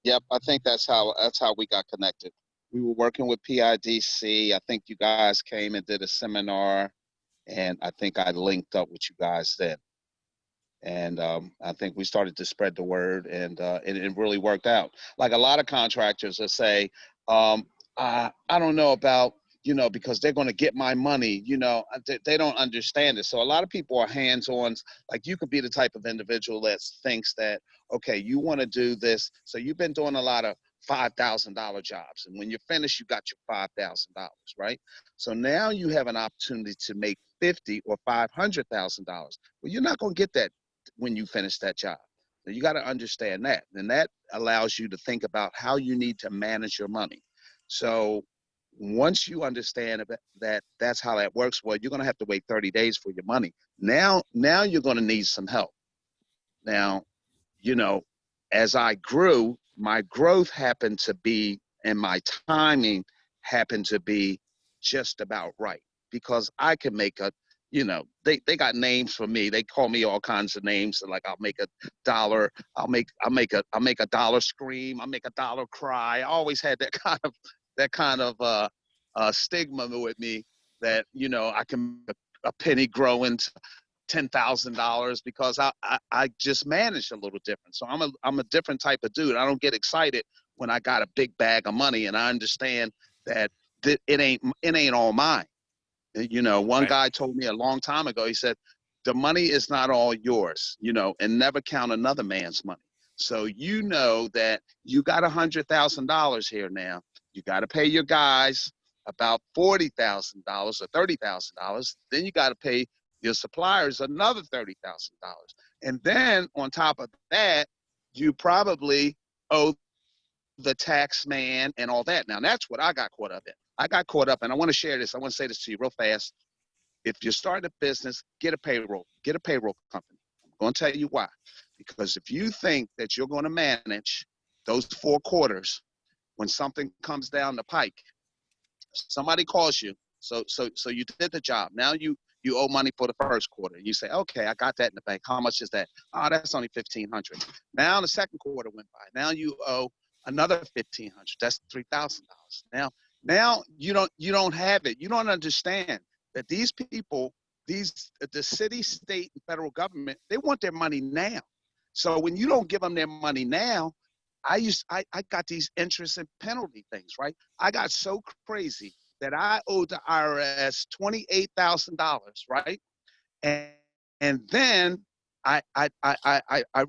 Yep, I think that's how we got connected. we were working with PIDC. I think you guys came and did a seminar, and I think I linked up with you guys then. And I think we started to spread the word, and it really worked out. Like a lot of contractors that say, I don't know about, because they're going to get my money, they don't understand it. So a lot of people are hands-on. Like you could be the type of individual that thinks that, okay, you want to do this. So you've been doing a lot of $5,000 jobs. And when you're finished, you got your $5,000, right? So now you have an opportunity to make $50,000 or $500,000. Well, you're not going to get that when you finish that job. So you got to understand that. And that allows you to think about how you need to manage your money. So once you understand that that's how that works, well, you're going to have to wait 30 days for your money. Now you're going to need some help. Now, as I grew, my growth happened to be, and my timing happened to be just about right, because I can make they got names for me. They call me all kinds of names. Like I'll make $1, I'll make $1 scream, I'll make $1 cry. I always had that kind of stigma with me that, I can make a penny grow into $10,000 because I just manage a little different. So I'm a different type of dude. I don't get excited when I got a big bag of money, and I understand that it ain't all mine. One guy told me a long time ago, he said, the money is not all yours, and never count another man's money. So that you got $100,000 here now. You got to pay your guys about $40,000 or $30,000. Then you got to pay your suppliers another $30,000. And then on top of that, you probably owe the tax man and all that. Now that's what I got caught up in. I got caught up, and I want to share this. I want to say this to you real fast. If you're starting a business, get a payroll company. I'm going to tell you why. Because if you think that you're going to manage those 4 quarters, when something comes down the pike, somebody calls you. So you did the job. Now you owe money for the first quarter. You say, okay, I got that in the bank. How much is that? Oh, that's only $1,500. Now the second quarter went by. Now you owe another $1,500. That's $3,000. Now you don't have it. You don't understand that these people, the city, state, and federal government, they want their money now. So when you don't give them their money now, I got these interest and penalty things, right? I got so crazy that I owed the IRS $28,000, right? And then I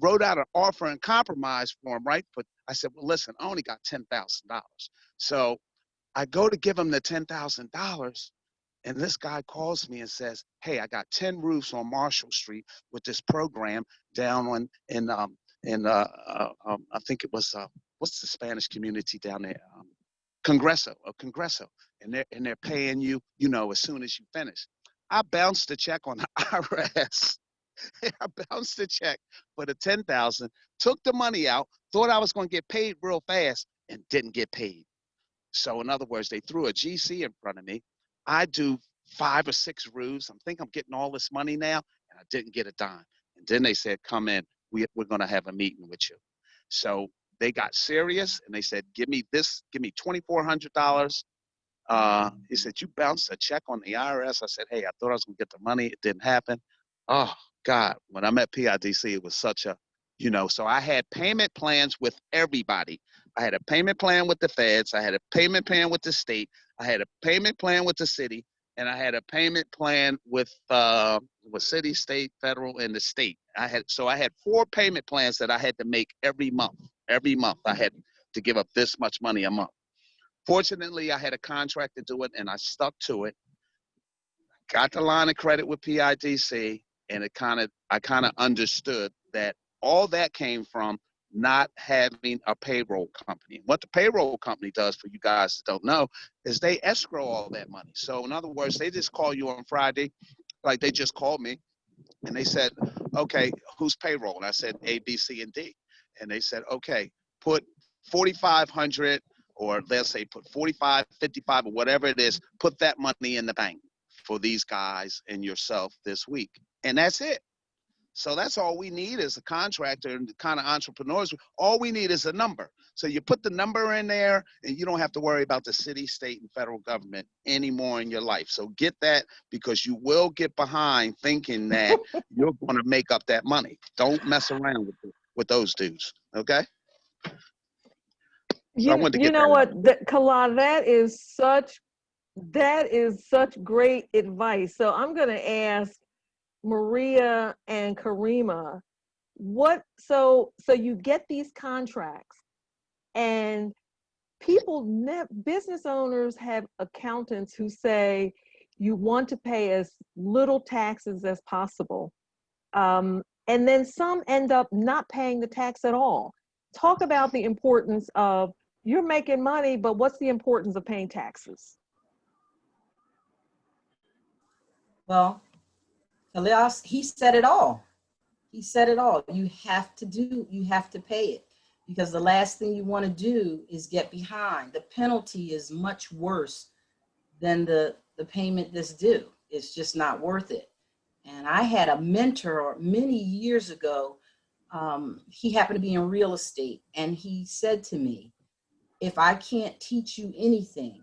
wrote out an offer and compromise form, right? But I said, well, listen, I only got $10,000. So I go to give him the $10,000, and this guy calls me and says, hey, I got 10 roofs on Marshall Street with this program down I think it was, what's the Spanish community down there? Congreso. And they're paying you, as soon as you finish. I bounced the check on the IRS. I bounced the check for the $10,000, took the money out, thought I was going to get paid real fast, and didn't get paid. So in other words, they threw a GC in front of me. I do 5 or 6 roofs. I'm getting all this money now, and I didn't get a dime. And then they said, come in. We're going to have a meeting with you. So they got serious, and they said, give me $2,400. He said, you bounced a check on the IRS. I said, hey, I thought I was going to get the money. It didn't happen. Oh, God. When I met PIDC, it was such a, so I had payment plans with everybody. I had a payment plan with the feds. I had a payment plan with the state. I had a payment plan with the city. And I had a payment plan with city, state, federal, and the state. I had 4 payment plans that I had to make every month. Every month I had to give up this much money a month. Fortunately, I had a contract to do it, and I stuck to it. Got the line of credit with PIDC, and I kind of understood that all that came from not having a payroll company. What the payroll company does, for you guys that don't know, is they escrow all that money. So in other words, they just call you on Friday, like they just called me, and they said, okay, who's payroll? And I said A, B, C, and D. And they said, okay, put 4,500, or they'll say put 45, 55, or whatever it is, put that money in the bank for these guys and yourself this week. And that's it. So that's all we need as a contractor and the kind of entrepreneurs. All we need is a number. So you put the number in there and you don't have to worry about the city, state, and federal government anymore in your life. So get that, because you will get behind thinking that you're going to make up that money. Don't mess around with those dudes. Okay. So I wanted to You get know that out. what, Kala, that is such great advice. So I'm going to ask Maria and Karima, so you get these contracts, and business owners have accountants who say you want to pay as little taxes as possible. And then some end up not paying the tax at all. Talk about the importance of, you're making money, but what's the importance of paying taxes? Well, Elias, he said it all. He said it all. You have to pay it, because the last thing you want to do is get behind. The penalty is much worse than the payment that's due. It's just not worth it. And I had a mentor many years ago. He happened to be in real estate, and he said to me, if I can't teach you anything,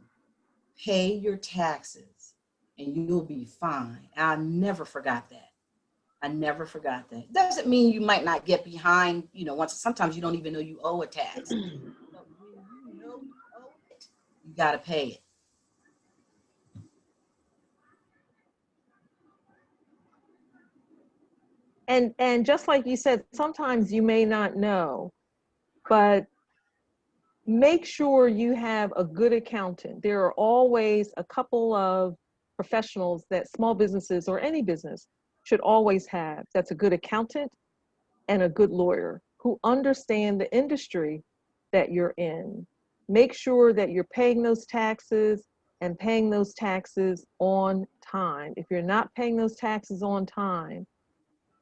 pay your taxes and you'll be fine. And I never forgot that. I never forgot that. Doesn't mean you might not get behind, sometimes you don't even know you owe a tax. But when you know you owe it, you got to pay it. And just like you said, sometimes you may not know, but make sure you have a good accountant. There are always a couple of professionals that small businesses or any business should always have. That's a good accountant and a good lawyer who understand the industry that you're in. Make sure that you're paying those taxes and paying those taxes on time. If you're not paying those taxes on time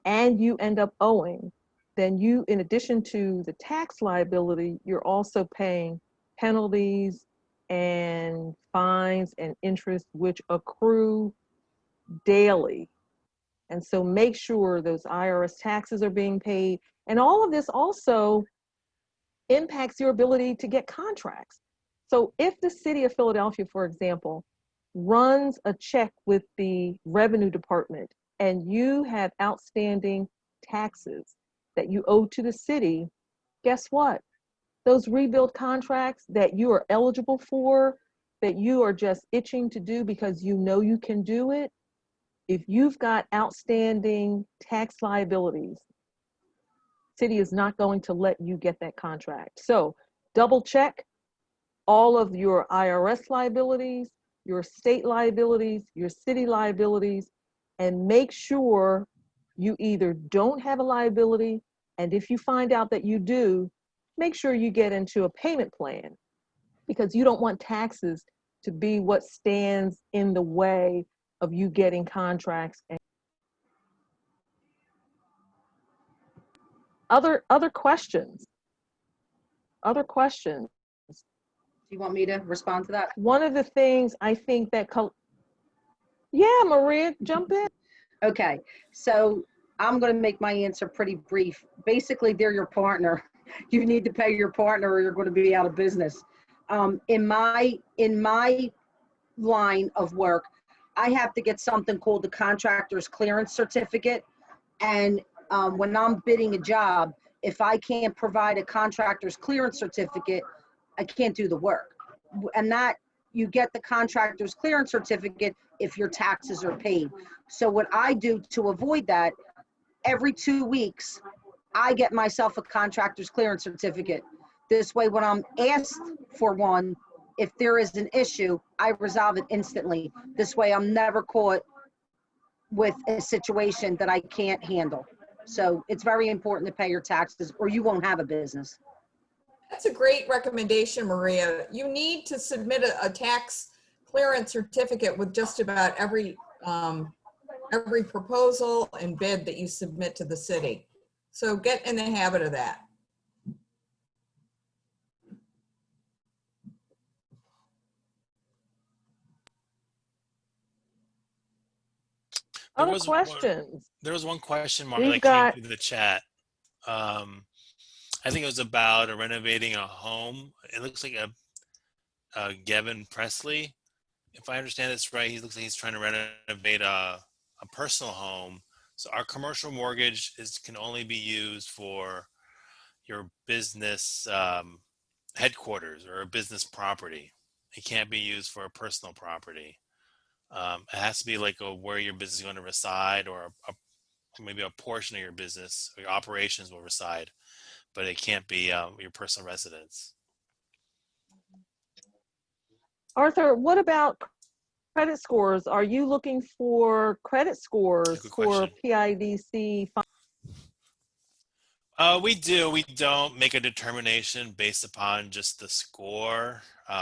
and you end up owing, then you, in addition to the tax liability, you're also paying penalties and fines and interest, which accrue daily. And so make sure those IRS taxes are being paid. And all of this also impacts your ability to get contracts. So if the city of Philadelphia, for example, runs a check with the revenue department and you have outstanding taxes that you owe to the city, guess what? Those rebuild contracts that you are eligible for, that you are just itching to do because you know you can do it, if you've got outstanding tax liabilities, city is not going to let you get that contract. So double check all of your IRS liabilities, your state liabilities, your city liabilities, and make sure you either don't have a liability, and if you find out that you do, make sure you get into a payment plan, because you don't want taxes to be what stands in the way of you getting contracts. And other questions? Other questions? Do you want me to respond to that? One of the things I think that, yeah, Maria, jump in. Okay, so I'm going to make my answer pretty brief. Basically, they're your partner. You need to pay your partner or you're going to be out of business. In my line of work, I have to get something called the contractor's clearance certificate. And when I'm bidding a job, if I can't provide a contractor's clearance certificate, I can't do the work. And that, you get the contractor's clearance certificate if your taxes are paid. So what I do to avoid that, every 2 weeks, I get myself a contractor's clearance certificate. This way, when I'm asked for one, if there is an issue, I resolve it instantly. This way, I'm never caught with a situation that I can't handle. So it's very important to pay your taxes or you won't have a business. That's a great recommendation, Maria. You need to submit a tax clearance certificate with just about every proposal and bid that you submit to the city. So get in the habit of that. Other was questions? there was one question, Mark, We've that came got, through the chat. I think it was about renovating a home. It looks like a Gavin Presley. If I understand this right, he looks like he's trying to renovate a personal home. So our commercial mortgage can only be used for your business headquarters or a business property. It can't be used for a personal property. It has to be like where your business is going to reside, or maybe a portion of your business or your operations will reside, but it can't be your personal residence. Arthur, what about credit scores? Are you looking for credit scores Good for question. PIDC? We do. We don't make a determination based upon just the score.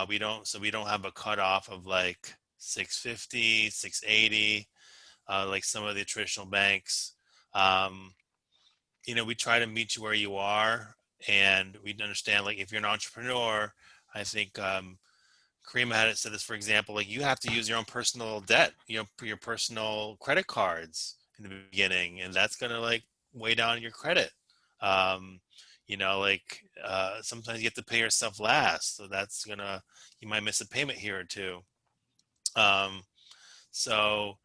We don't have a cutoff of like 650, 680, like some of the traditional banks. We try to meet you where you are, and we understand, like, if you're an entrepreneur, I think Karima had said this, for example, like, you have to use your own personal debt, your personal credit cards in the beginning, and that's going to like weigh down your credit. Sometimes you have to pay yourself last, so you might miss a payment here or two. So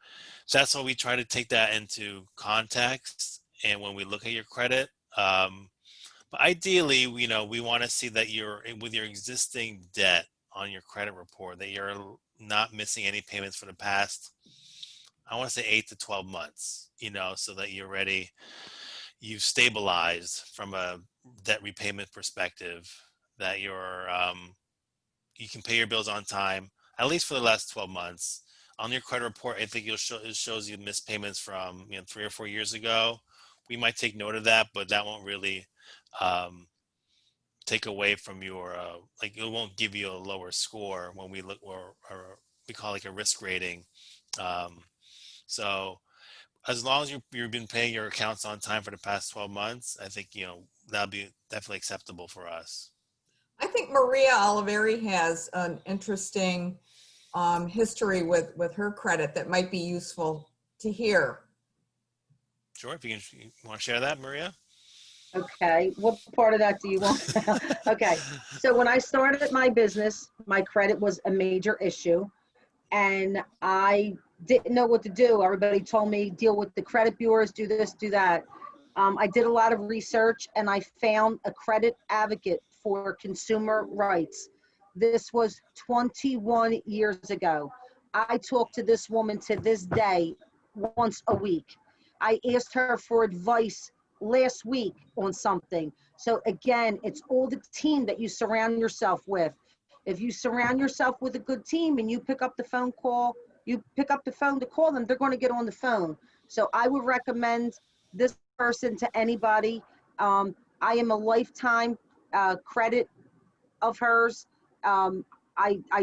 that's why we try to take that into context. And when we look at your credit, but ideally, we want to see that you're with your existing debt on your credit report, that you're not missing any payments for the past, I want to say 8 to 12 months, so that you're ready. You've stabilized from a debt repayment perspective, that you can pay your bills on time, at least for the last 12 months. On your credit report, I think it shows you missed payments from 3 or 4 years ago. We might take note of that, but that won't really take away from your it won't give you a lower score when we look, or we call like a risk rating. So as long as you've been paying your accounts on time for the past 12 months, I think that'll be definitely acceptable for us. I think Maria Oliveri has an interesting history with her credit that might be useful to hear. Sure, if you want to share that, Maria. Okay, what part of that do you want? Okay, so when I started my business, my credit was a major issue, and I didn't know what to do. Everybody told me deal with the credit bureaus, do this, do that. I did a lot of research, and I found a credit advocate for consumer rights. This was 21 years ago. I talk to this woman to this day once a week. I asked her for advice last week on something. So again, it's all the team that you surround yourself with. If you surround yourself with a good team and you pick up the phone to call them, they're going to get on the phone. So I would recommend this person to anybody. I am a lifetime credit of hers. I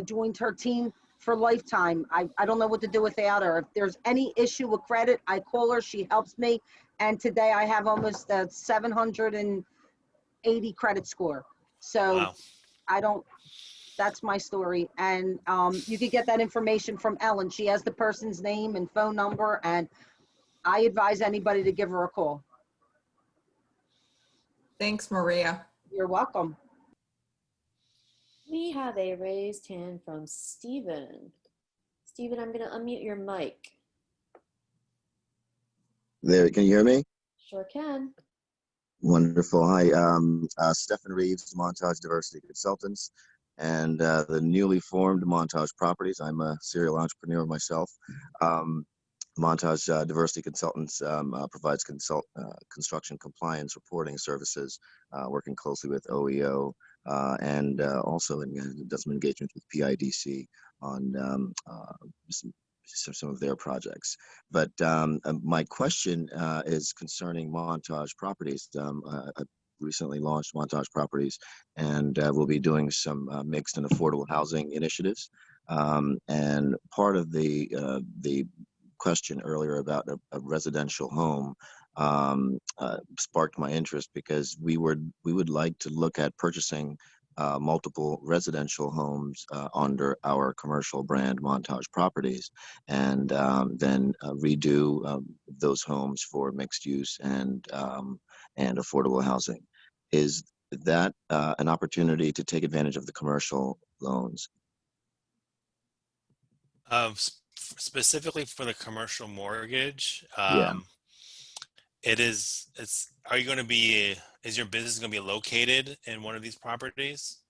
joined her team for lifetime. I don't know what to do without her. If there's any issue with credit, I call her, she helps me. And today I have almost a 780 credit score. So Wow. That's my story. And you could get that information from Ellen. She has the person's name and phone number, and I advise anybody to give her a call. Thanks, Maria. You're welcome. We have a raised hand from Stephen. Stephen, I'm going to unmute your mic. There, can you hear me? Sure can. Wonderful. Hi, Stephen Reeves, Montage Diversity Consultants, and the newly formed Montage Properties. I'm a serial entrepreneur myself. Montage Diversity Consultants provides construction compliance reporting services, working closely with OEO, and also does some engagement with PIDC on some of their projects. But my question is concerning Montage Properties. I recently launched Montage Properties, and we'll be doing some mixed and affordable housing initiatives. And part of the question earlier about a residential home sparked my interest, because we would like to look at purchasing multiple residential homes under our commercial brand Montage Properties, and then redo those homes for mixed use and affordable housing. Is that an opportunity to take advantage of the commercial loans? Specifically for the commercial mortgage, Yeah. are you going to be, is your business going to be located in one of these properties?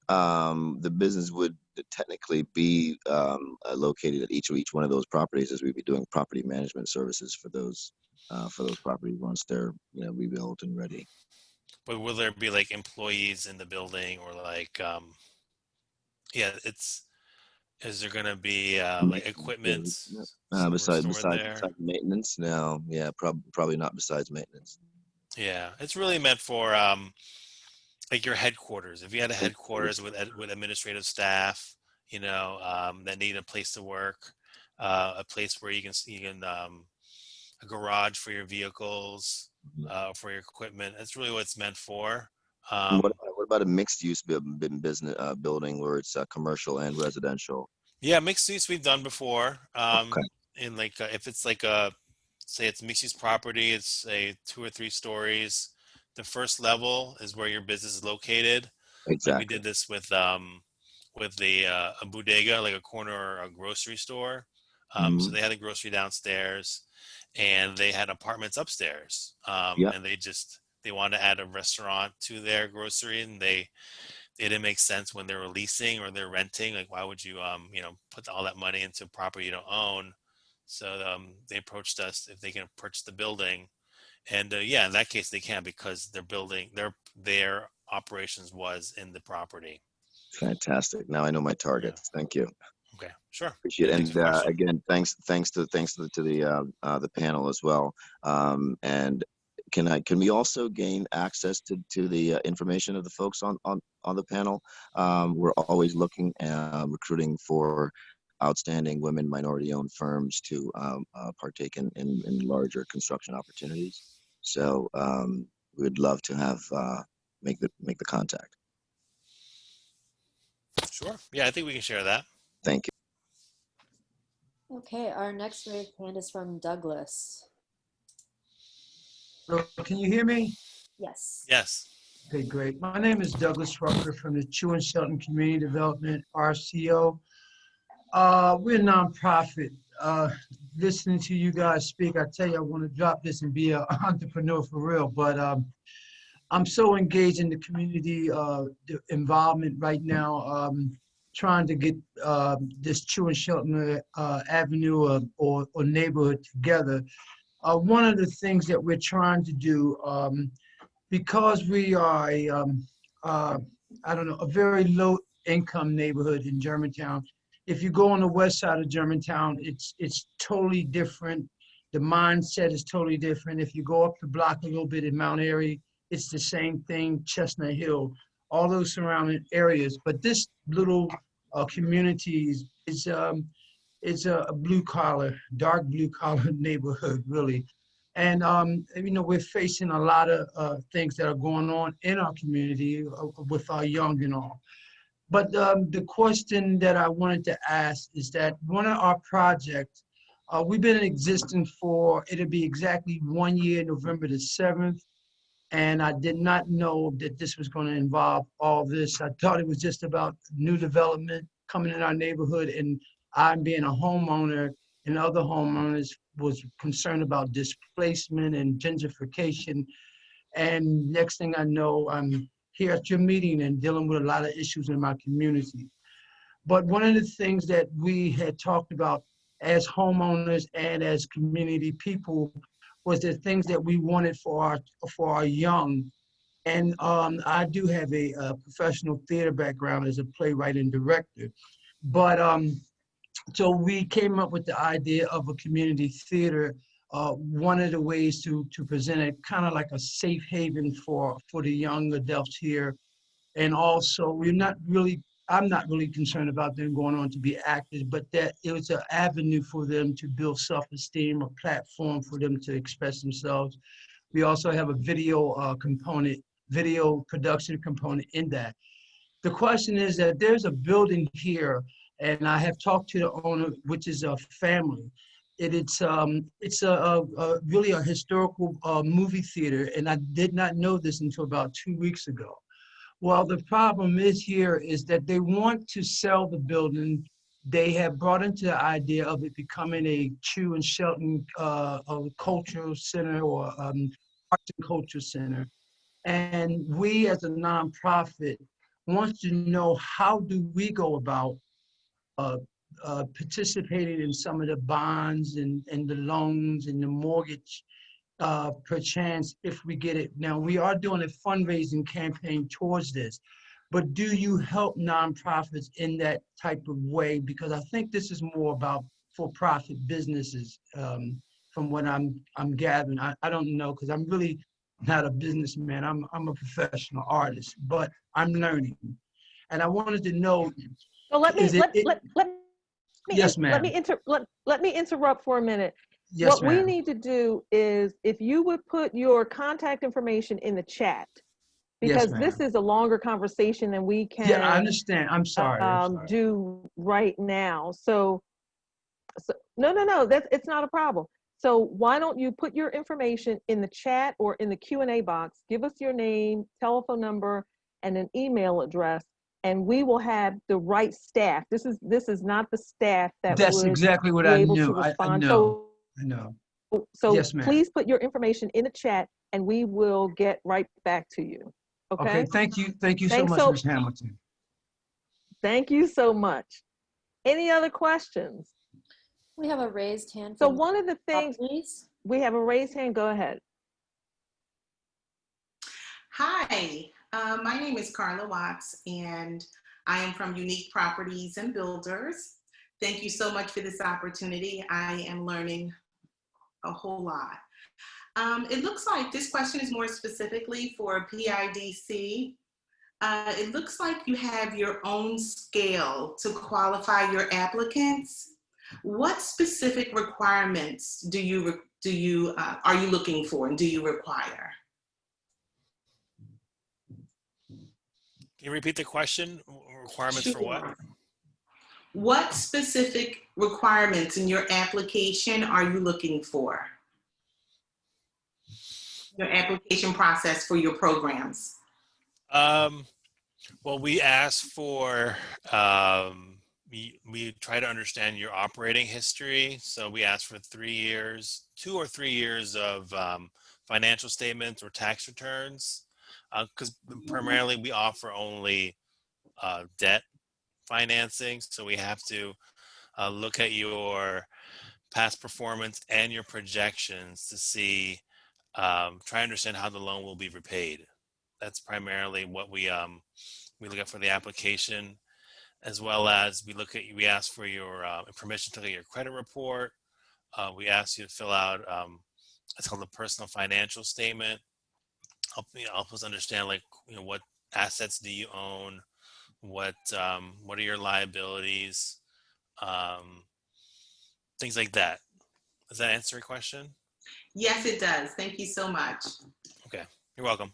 The business would technically be located at each one of those properties, as we'd be doing property management services for those properties once they're rebuilt and ready. But will there be like employees in the building, or like, yeah, is there going to be like equipment stored there? Besides maintenance, no, yeah, probably not besides maintenance. Yeah, it's really meant for like your headquarters. If you had a headquarters with administrative staff, that need a place to work, a place where you can a garage for your vehicles, for your equipment. That's really what it's meant for. And what about a mixed use business building where it's commercial and residential? Yeah, mixed use we've done before. Okay. In like if it's like say it's mixed use property, it's a 2 or 3 stories. The first level is where your business is located. Exactly. Like we did this with the a bodega, like a corner or a grocery store. So they had a grocery downstairs, and they had apartments upstairs. And they wanted to add a restaurant to their grocery, and it didn't make sense when they're leasing or they're renting. Like, why would you put all that money into property you don't own? So they approached us if they can purchase the building, and in that case they can, because their operations was in the property. Fantastic. Now I know my targets. Yeah. Thank you. Okay, sure. Appreciate it. Thanks And for the question. again, thanks to the panel as well. And can we also gain access to the information of the folks on the panel? We're always looking recruiting for outstanding women minority-owned firms to partake in larger construction opportunities. So we'd love to have make the contact. Sure. Yeah, I think we can share that. Thank you. Okay, our next raised hand is from Douglas. Can you hear me? Yes. Yes. Okay, great. My name is Douglas Rucker from the Chew and Shelton Community Development, RCO. We're a nonprofit. Listening to you guys speak, I tell you, I want to drop this and be an entrepreneur for real. But I'm so engaged in the community involvement right now, trying to get this Chew and Shelton Avenue or neighborhood together. One of the things that we're trying to do, because we are a very low income neighborhood in Germantown. If you go on the west side of Germantown, it's totally different. The mindset is totally different. If you go up the block a little bit in Mount Airy, it's the same thing, Chestnut Hill, all those surrounding areas. But this little community is a blue collar, dark blue collar neighborhood, really. And, we're facing a lot of things that are going on in our community with our young and all. But the question that I wanted to ask is that one of our projects, we've been in existence it'll be exactly 1 year, November the 7th. And I did not know that this was going to involve all this. I thought it was just about new development coming in our neighborhood, and I'm being a homeowner, and other homeowners was concerned about displacement and gentrification. And next thing I know, I'm here at your meeting and dealing with a lot of issues in my community. But one of the things that we had talked about as homeowners and as community people was the things that we wanted for our young. And I do have a professional theater background as a playwright and director. But so we came up with the idea of a community theater. One of the ways to present it, kind of like a safe haven for the young adults here. And also, I'm not really concerned about them going on to be actors, but that it was an avenue for them to build self-esteem, a platform for them to express themselves. We also have a video production component in that. The question is that there's a building here, and I have talked to the owner, which is a family. It's really a historical movie theater, and I did not know this until about 2 weeks ago. Well, the problem is here is that they want to sell the building. They have brought into the idea of it becoming a Chew and Shelton cultural center or arts and culture center. And we as a nonprofit want to know, how do we go about participating in some of the bonds and the loans and the mortgage perchance if we get it. Now, we are doing a fundraising campaign towards this, but do you help nonprofits in that type of way? Because I think this is more about for-profit businesses from what I'm gathering. I don't know, because I'm really not a businessman. I'm a professional artist, but I'm learning. And I wanted to know, So let me yes, ma'am. Let me interrupt for a minute. Yes, what we ma'am. need to do is, if you would put your contact information in the chat, because Yes, this ma'am. is a longer conversation than we can Yeah, I understand. I'm sorry. do right now. So no, it's not a problem. So why don't you put your information in the chat or in the Q&A box, give us your name, telephone number, and an email address, and we will have the right staff. This is not the staff that That's would exactly what be I able knew. to respond. I know. So Yes, ma'am. please put your information in the chat and we will get right back to you. Okay? Okay, thank you. Thank you so Thanks much, Ms. Hamilton. Thank you so much. Any other questions? We have a raised hand. So from one of the things, please. we have a raised hand, go ahead. Hi, my name is Carla Watts, and I am from Unique Properties and Builders. Thank you so much for this opportunity. I am learning a whole lot. It looks like this question is more specifically for PIDC. It looks like you have your own scale to qualify your applicants. What specific requirements are you looking for and do you require? Can you repeat the question? Requirements for what? What specific requirements in your application are you looking for? Your application process for your programs? Well, we ask for, we try to understand your operating history. So we ask for 3 years, 2 or 3 years of financial statements or tax returns, because primarily we offer only debt financing. So we have to look at your past performance and your projections to see, try to understand how the loan will be repaid. That's primarily what we look at for the application, as well as we ask for your permission to look at your credit report. We ask you to fill out, it's called the personal financial statement. Help us understand, like, what assets do you own? What are your liabilities? Things like that. Does that answer your question? Yes, it does. Thank you so much. Okay, you're welcome.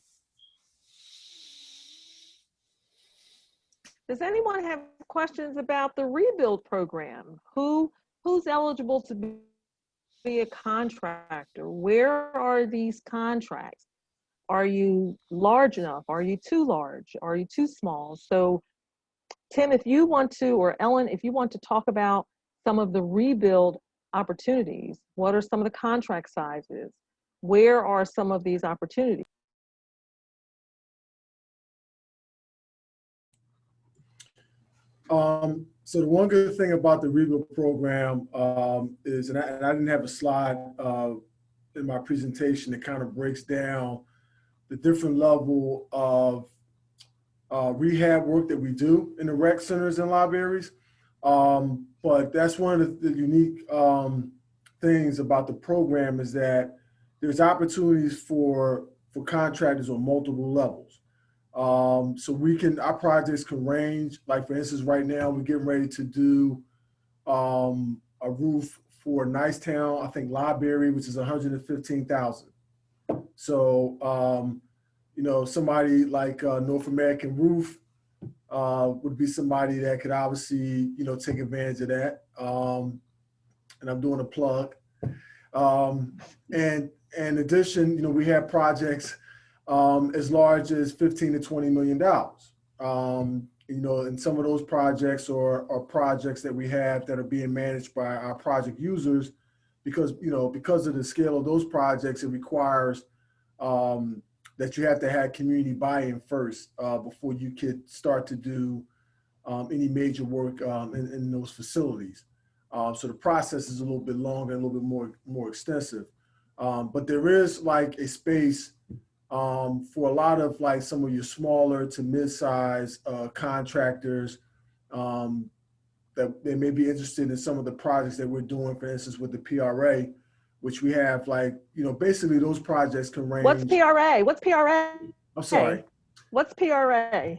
Does anyone have questions about the rebuild program? Who's eligible to be a contractor? Where are these contracts? Are you large enough? Are you too large? Are you too small? So Tim, if you want to, or Ellen, if you want to talk about some of the rebuild opportunities, what are some of the contract sizes? Where are some of these opportunities? So the one good thing about the rebuild program is, and I didn't have a slide in my presentation that kind of breaks down the different level of rehab work that we do in the rec centers and libraries. But that's one of the unique things about the program, is that there's opportunities for contractors on multiple levels. So our projects can range, like for instance, right now we're getting ready to do a roof for Nicetown, I think library, which is $115,000. So, somebody like North American Roof, would be somebody that could obviously, take advantage of that. And I'm doing a plug. And in addition, we have projects as large as $15 to $20 million. And some of those projects are projects that we have that are being managed by our project users because of the scale of those projects, it requires that you have to have community buy-in first before you could start to do any major work in those facilities. So the process is a little bit longer, and a little bit more extensive. But there is like a space for a lot of like some of your smaller to mid-size contractors that they may be interested in some of the projects that we're doing, for instance, with the PRA, which we have like, basically those projects can range. What's PRA? What's PRA? I'm sorry. What's PRA?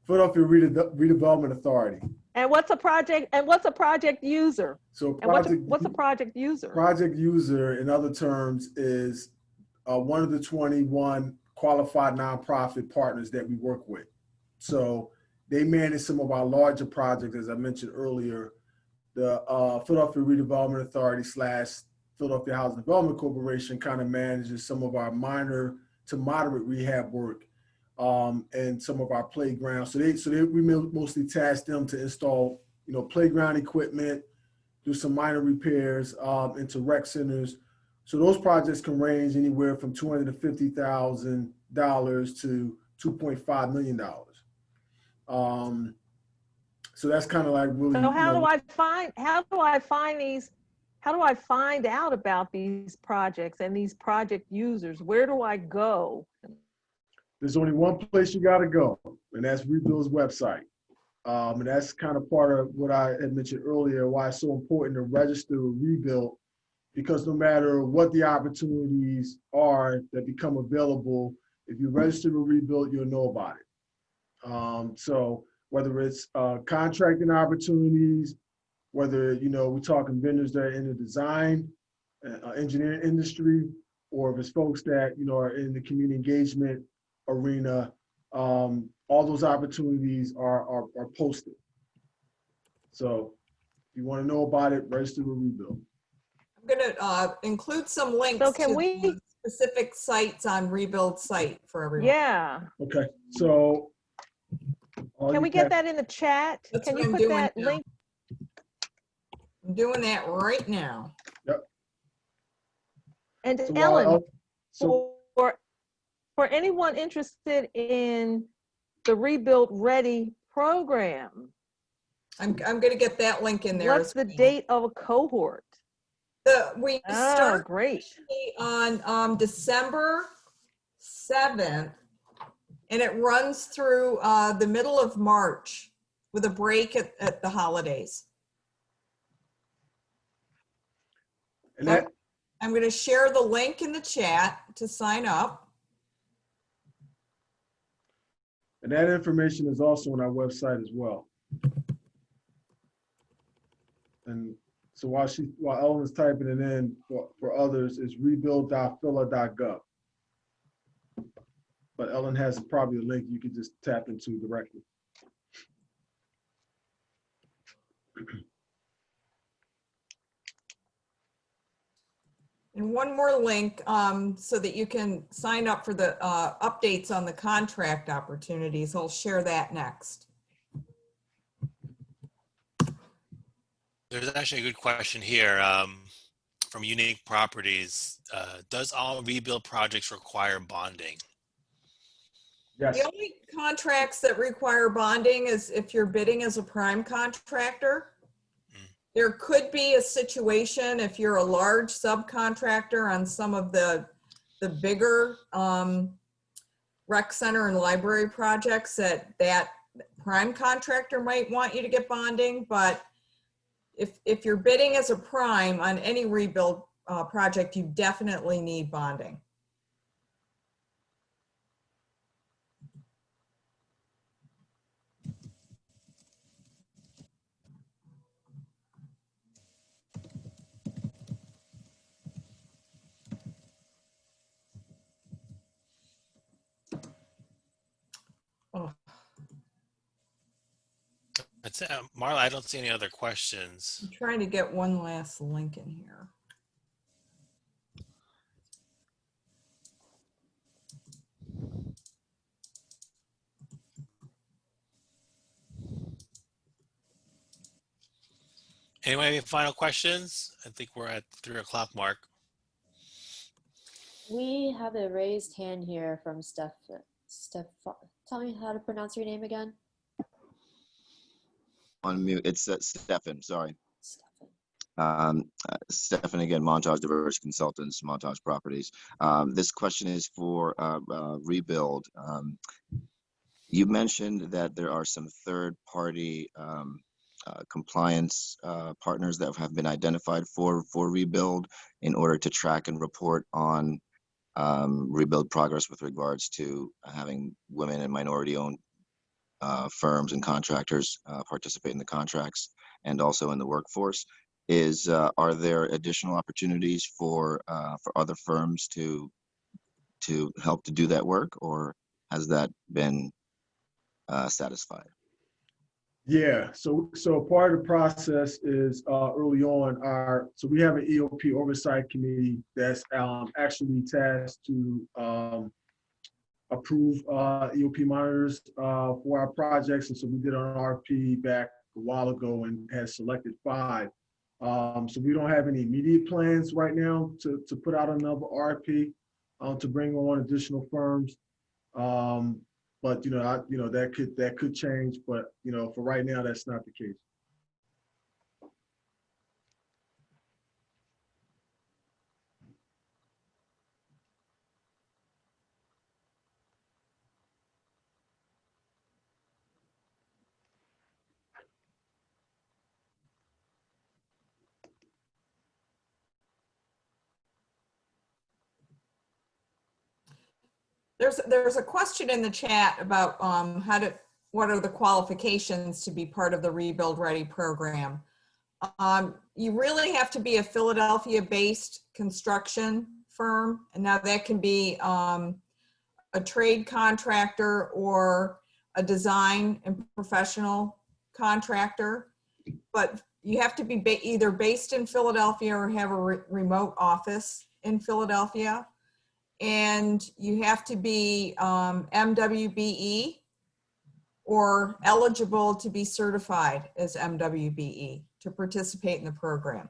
Philadelphia Redevelopment Authority. And what's a project? And what's a project user? So what's a project user? Project user, in other terms, is one of the 21 qualified nonprofit partners that we work with. So they manage some of our larger projects, as I mentioned earlier. The Philadelphia Redevelopment Authority / Philadelphia Housing Development Corporation kind of manages some of our minor to moderate rehab work and some of our playgrounds. So we mostly task them to install, playground equipment, do some minor repairs into rec centers. So those projects can range anywhere from $250,000 to $2.5 million. So that's kind of like really. So how do I find out about these projects and these project users? Where do I go? There's only one place you got to go, and that's Rebuild's website. And that's kind of part of what I had mentioned earlier, why it's so important to register with Rebuild, because no matter what the opportunities are that become available, if you register with Rebuild, you'll know about it. So whether it's contracting opportunities, whether, we're talking vendors that are in the design, engineering industry, or if it's folks that, are in the community engagement arena, all those opportunities are posted. So if you want to know about it, register with Rebuild. I'm going to include some links So to specific sites on Rebuild site for everyone. Yeah. Okay. So can we get that in the chat? That's Can what you I'm put doing that now. link? I'm doing that right now. Yep. And So Ellen, for anyone interested in the Rebuild Ready program, I'm going to get that link in there. What's the date of a cohort? We start great. on December 7th, and it runs through the middle of March with a break at the holidays. And that, I'm going to share the link in the chat to sign up. and that information is also on our website as well. And so while Ellen is typing it in for others, it's rebuild.phila.gov. But Ellen has probably a link you could just tap into directly. And one more link so that you can sign up for the updates on the contract opportunities. I'll share that next. There's actually a good question here from Unique Properties. Does all rebuild projects require bonding? Yes. The only contracts that require bonding is if you're bidding as a prime contractor. There could be a situation if you're a large subcontractor on some of the bigger rec center and library projects that prime contractor might want you to get bonding. But if you're bidding as a prime on any rebuild project, you definitely need bonding. Oh, That's it. Marla, I don't see any other questions. I'm trying to get one last link in here. Anyone have any final questions? I think we're at 3 o'clock mark. We have a raised hand here from Steph. Tell me how to pronounce your name again. On mute. It's Stefan. Sorry. Stefan. Stefan again, Montage Diversity Consultants, Montage Properties. This question is for Rebuild. You mentioned that there are some third-party compliance partners that have been identified for Rebuild in order to track and report on Rebuild progress with regards to having women and minority-owned firms and contractors participate in the contracts and also in the workforce. Are there additional opportunities for other firms to help to do that work, or has that been satisfied? Yeah, so part of the process is early on so we have an EOP oversight committee that's actually tasked to approve EOP monitors for our projects, and so we did an RFP back a while ago and has selected 5. So we don't have any immediate plans right now to put out another RFP to bring on additional firms. But that could change. But for right now, that's not the case. There's a question in the chat about what are the qualifications to be part of the Rebuild Ready program. You really have to be a Philadelphia-based construction firm, and now that can be a trade contractor or a design and professional contractor, but you have to be either based in Philadelphia or have a remote office in Philadelphia. And you have to be MWBE or eligible to be certified as MWBE to participate in the program.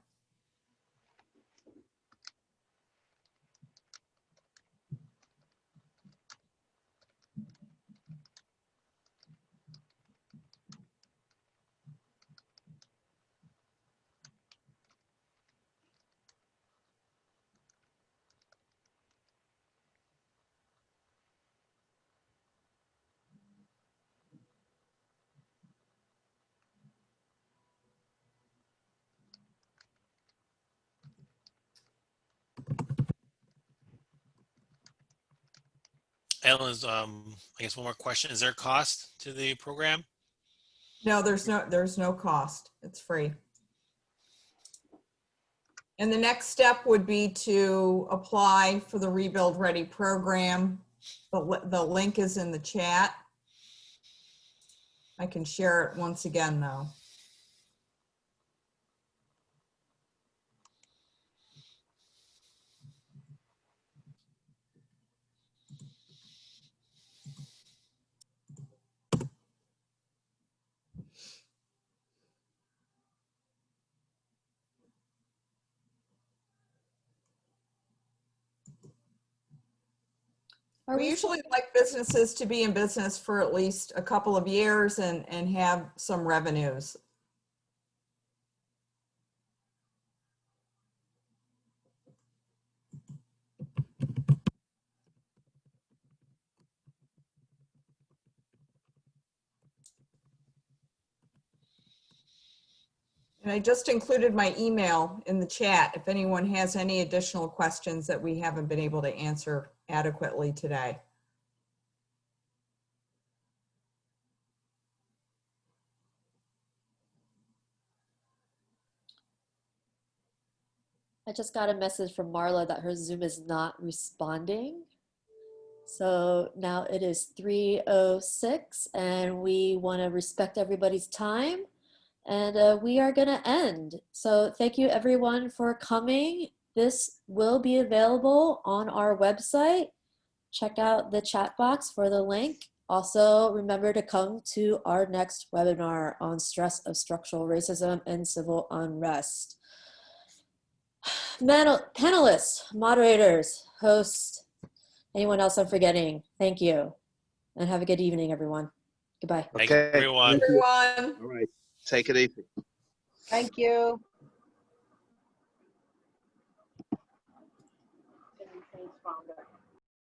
Ellen's, I guess one more question. Is there a cost to the program? No, there's no cost. It's free. And the next step would be to apply for the Rebuild Ready program. The link is in the chat. I can share it once again though. We usually like businesses to be in business for at least a couple of years and have some revenues. And I just included my email in the chat if anyone has any additional questions that we haven't been able to answer adequately today. I just got a message from Marla that her Zoom is not responding. So now it is 3:06 and we want to respect everybody's time, and we are going to end. So thank you everyone for coming. This will be available on our website. Check out the chat box for the link. Also, remember to come to our next webinar on stress of structural racism and civil unrest. Panelists, moderators, hosts, anyone else I'm forgetting, thank you. And have a good evening, everyone. Goodbye. Thank you, everyone. Everyone. All right. Take it easy. Thank you.